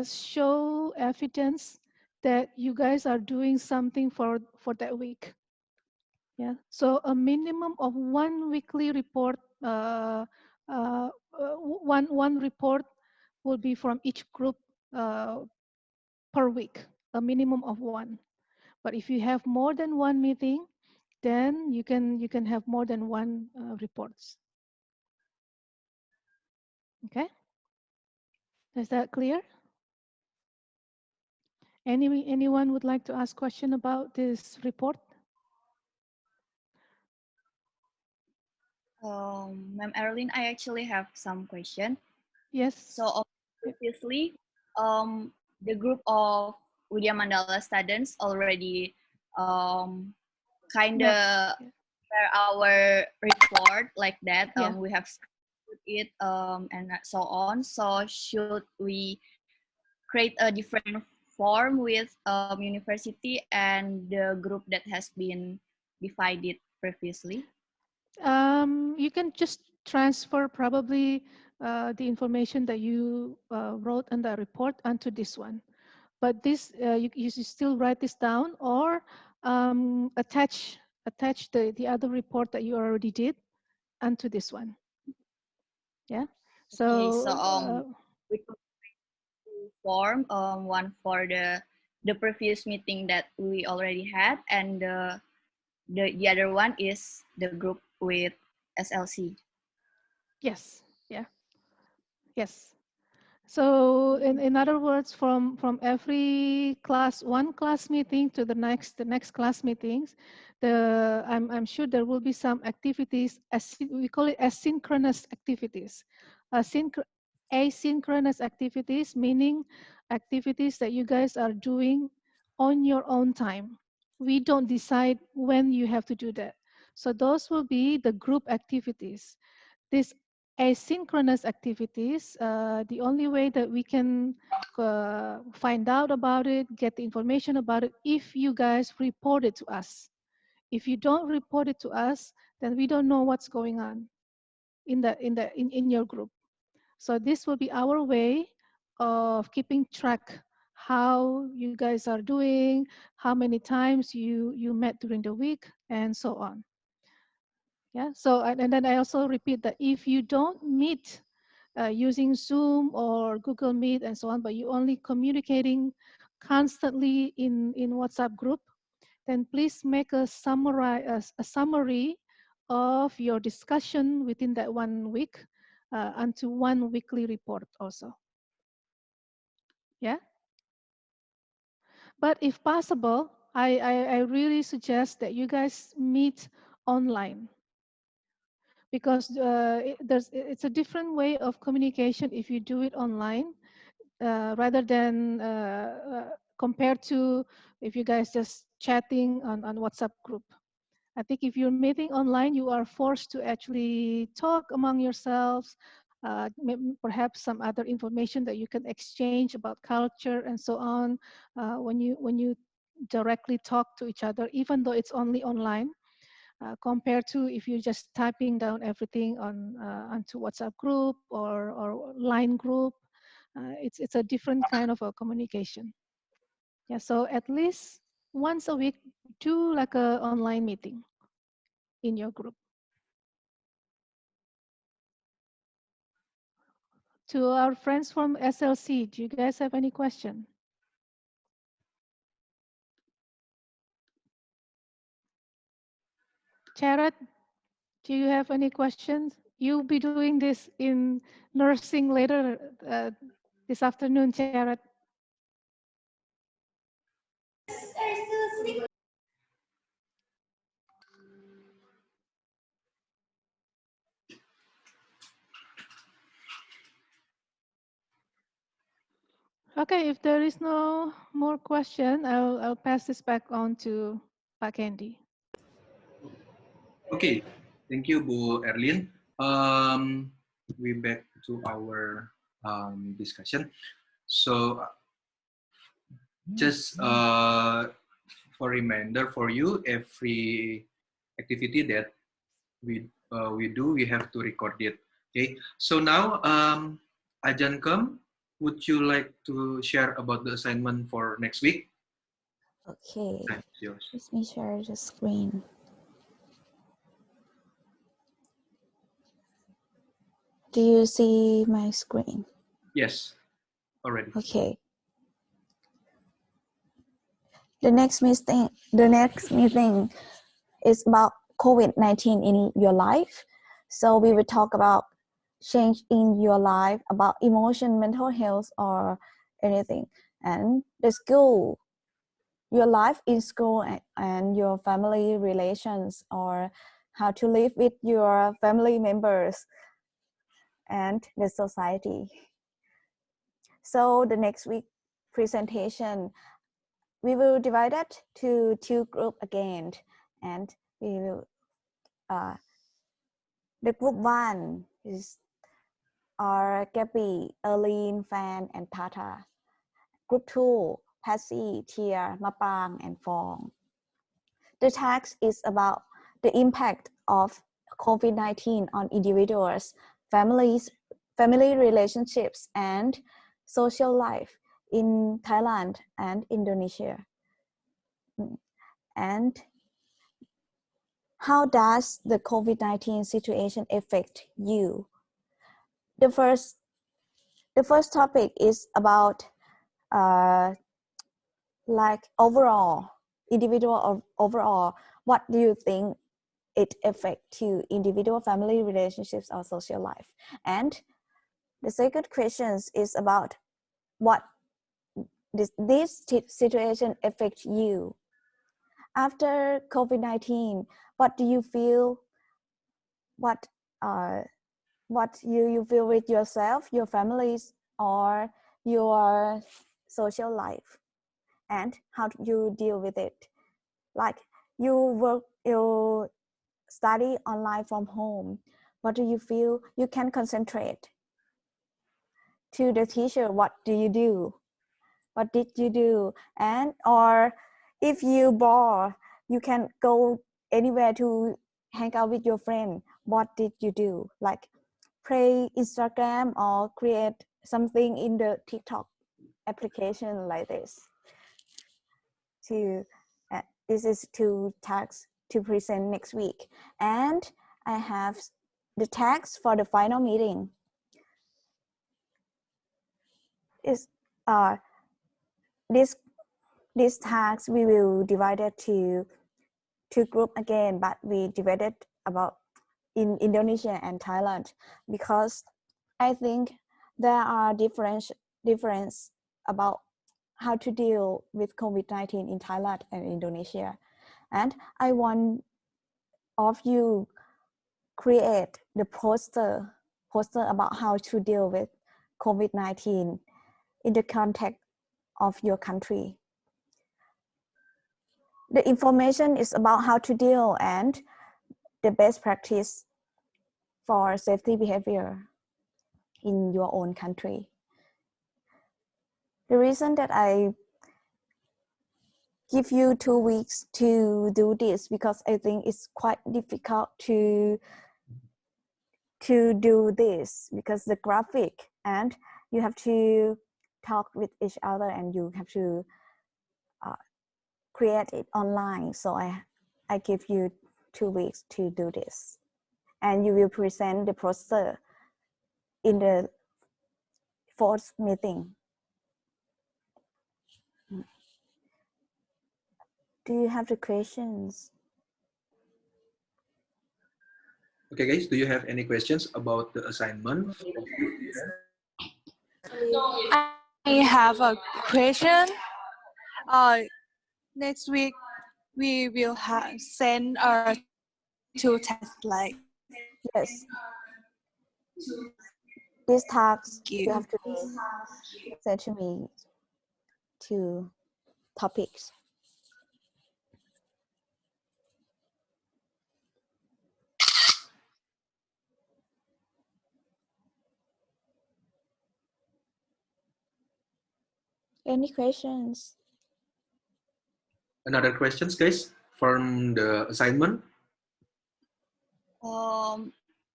show evidence that you guys are doing something for that week. Yeah. So a minimum of one weekly report, one report will be from each group per week, a minimum of one. But if you have more than one meeting, then you can have more than one reports. Okay, is that clear? Anyone would like to ask question about this report? Ma'am Erlyn, I actually have some question. Yes. So previously, the group of Widya Mandala students already kind of share our report like that. Yeah. We have put it and so on. So should we create a different form with university and the group that has been divided previously? You can just transfer probably the information that you wrote in the report onto this one. But this, you still write this down or attach the other report that you already did onto this one. Yeah. So, okay, so we could form one for the previous meeting that we already had, and the other one is the group with SLC. yes. Yeah. Yes. So in other words, from every one class meeting to the next class meetings, I'm sure there will be some activities, as we call it asynchronous activities. Asynchronous activities, meaning activities that you guys are doing on your own time. We don't decide when you have to do that. So those will be the group activities. These asynchronous activities, the only way that we can find out about it, get the information about it, if you guys report it to us. If you don't report it to us, then we don't know what's going on in your group. So this will be our way of keeping track how you guys are doing, how many times you met during the week, and so on. Yeah. So and then I also repeat that if you don't meet using Zoom or Google Meet and so on, but you only communicating constantly in WhatsApp group, then please make a summary of your discussion within that 1 week onto one weekly report also. Yeah. But if possible, I really suggest that you guys meet online, because it's a different way of communication if you do it online rather than compared to if you guys just chatting on WhatsApp group. I think if you're meeting online, you are forced to actually talk among yourselves, perhaps some other information that you can exchange about culture and so on when you directly talk to each other, even though it's only online. Compared to if you're just typing down everything onto WhatsApp group or Line group, it's a different kind of a communication. Yeah, so at least once a week, do like a online meeting in your group. To our friends from SLC, do you guys have any question? Jared, do you have any questions? You'll be doing this in nursing later this afternoon, Jared. Okay, if there is no more question, I'll pass this back on to Pak Candy. Okay, thank you, Bu Erlin. We back to our discussion. So just for reminder for you, every activity that we do, we have to record it. Okay. So now, Ajankem, would you like to share about the assignment for next week? Okay. Time is yours. Let me share the screen. Do you see my screen? Yes, already. Okay. The next meeting is about COVID-19 in your life. So we will talk about change in your life, about emotion, mental health, or anything. And the school, your life in school and your family relations, or how to live with your family members and the society. So the next week presentation, we will divide it to 2 groups again, and we will the group 1 is Gabby, Erlene, Fan, and Tata. Group 2, Patsy, Tia, Mapang, and Fong. The task is about the impact of COVID-19 on individuals, families, family relationships, and social life in Thailand and Indonesia. And how does the COVID-19 situation affect you? The first topic is about like overall, individual or overall, what do you think it affects to individual, family relationships, or social life? And the second question is about what this situation affects you. After COVID-19, what do you feel? What you feel with yourself, your families, or your social life, and how do you deal with it? Like you study online from home. What do you feel? You can concentrate. To the teacher, what do you do? What did you do? And or if you bored, you can go anywhere to hang out with your friend. What did you do? Like play Instagram or create something in the TikTok application like this. This is 2 tasks to present next week. And I have the task for the final meeting. Is this task we will divide it to two group again, but we divided about in Indonesia and Thailand because I think there are difference about how to deal with COVID-19 in Thailand and Indonesia. And I want of you create the poster about how to deal with COVID-19 in the context of your country. The information is about how to deal and the best practice for safety behavior in your own country. The reason that I give you 2 weeks to do this because I think it's quite difficult to do this because the graphic and you have to talk with each other and you have to create it online. So I give you 2 weeks to do this, and you will present the poster in the fourth meeting. Do you have the questions? Okay, guys, do you have any questions about the assignment? I have a question. Next week we will send two tests like yes. These tasks you. you have to send to me 2 topics. Any questions? Another questions, guys, from the assignment?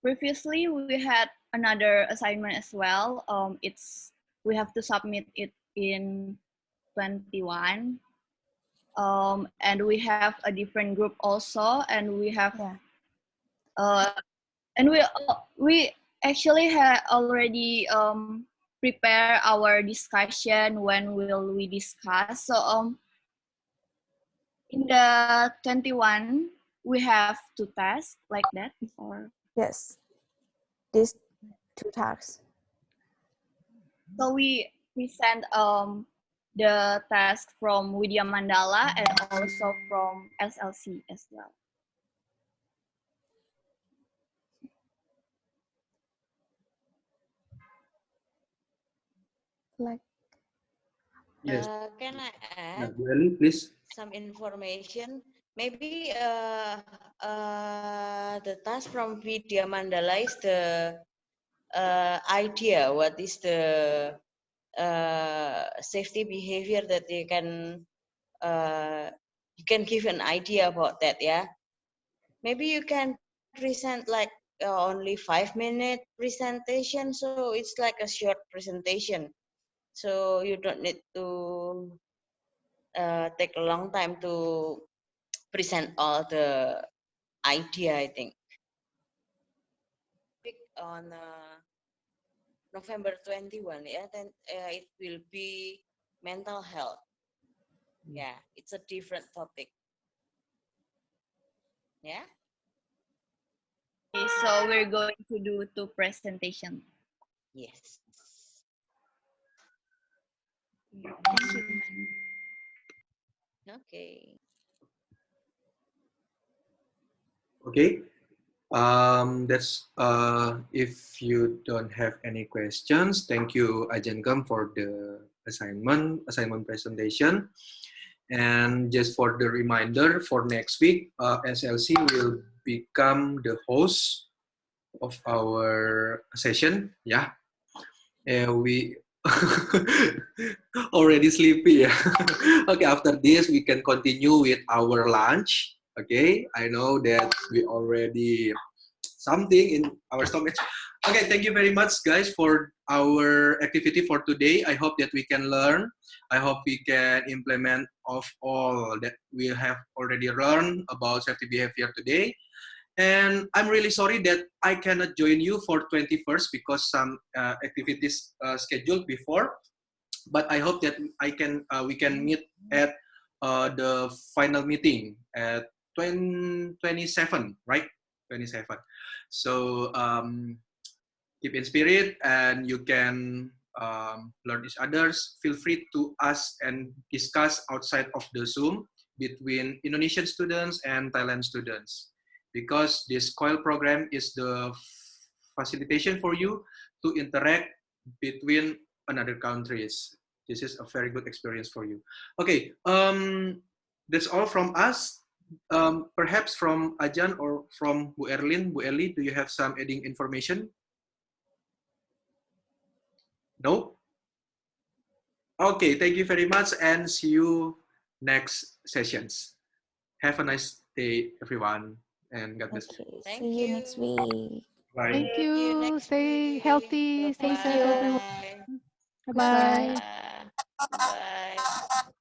Previously we had another assignment as well. We have to submit it in 21. And we have a different group also, and we have and we actually had already prepare our discussion when will we discuss. So in the 21 we have to test like that, or yes, these 2 tasks. So we present the task from Widya Mandala and also from SLC as well. Like yes. Can I add Really, please. some information? Maybe the task from Vidya Mandala is the idea. What is the safety behavior that you can give an idea about that? Yeah, maybe you can present like only 5-minute presentation, so it's like a short presentation. So you don't need to take a long time to present all the idea, I think. On November 21, yeah, then it will be mental health. Yeah, it's a different topic. Yeah. Okay, so we're going to do 2 presentations. Yes. Thank you. Okay. Okay. That's if you don't have any questions, thank you Ajenkam for the assignment presentation. And just for the reminder, for next week, SLC will become the host of our session. Yeah, we already sleepy. Yeah. Okay, after this we can continue with our lunch. Okay, I know that we already something in our stomach. Okay, thank you very much, guys, for our activity for today. I hope that we can learn. I hope we can implement of all that we have already learned about safety behavior today. And I'm really sorry that I cannot join you for 21st because some activities scheduled before. But I hope that we can meet at the final meeting at 27, right? 27. So keep in spirit, and you can learn each others. Feel free to ask and discuss outside of the Zoom between Indonesian students and Thailand students, because this COIL program is the facilitation for you to interact between another countries. This is a very good experience for you. Okay, that's all from us. Perhaps from Ajan or from Bu Erlin. Bu Eli, do you have some adding information? No? Okay, thank you very much and see you next sessions. Have a nice day, everyone, and God bless you. Okay, Thank see you next you. week. Bye. Thank See you you. next Stay week. healthy, stay Thank safe, you. everyone. Bye-bye. Bye Goodbye. bye. Yeah. Bye.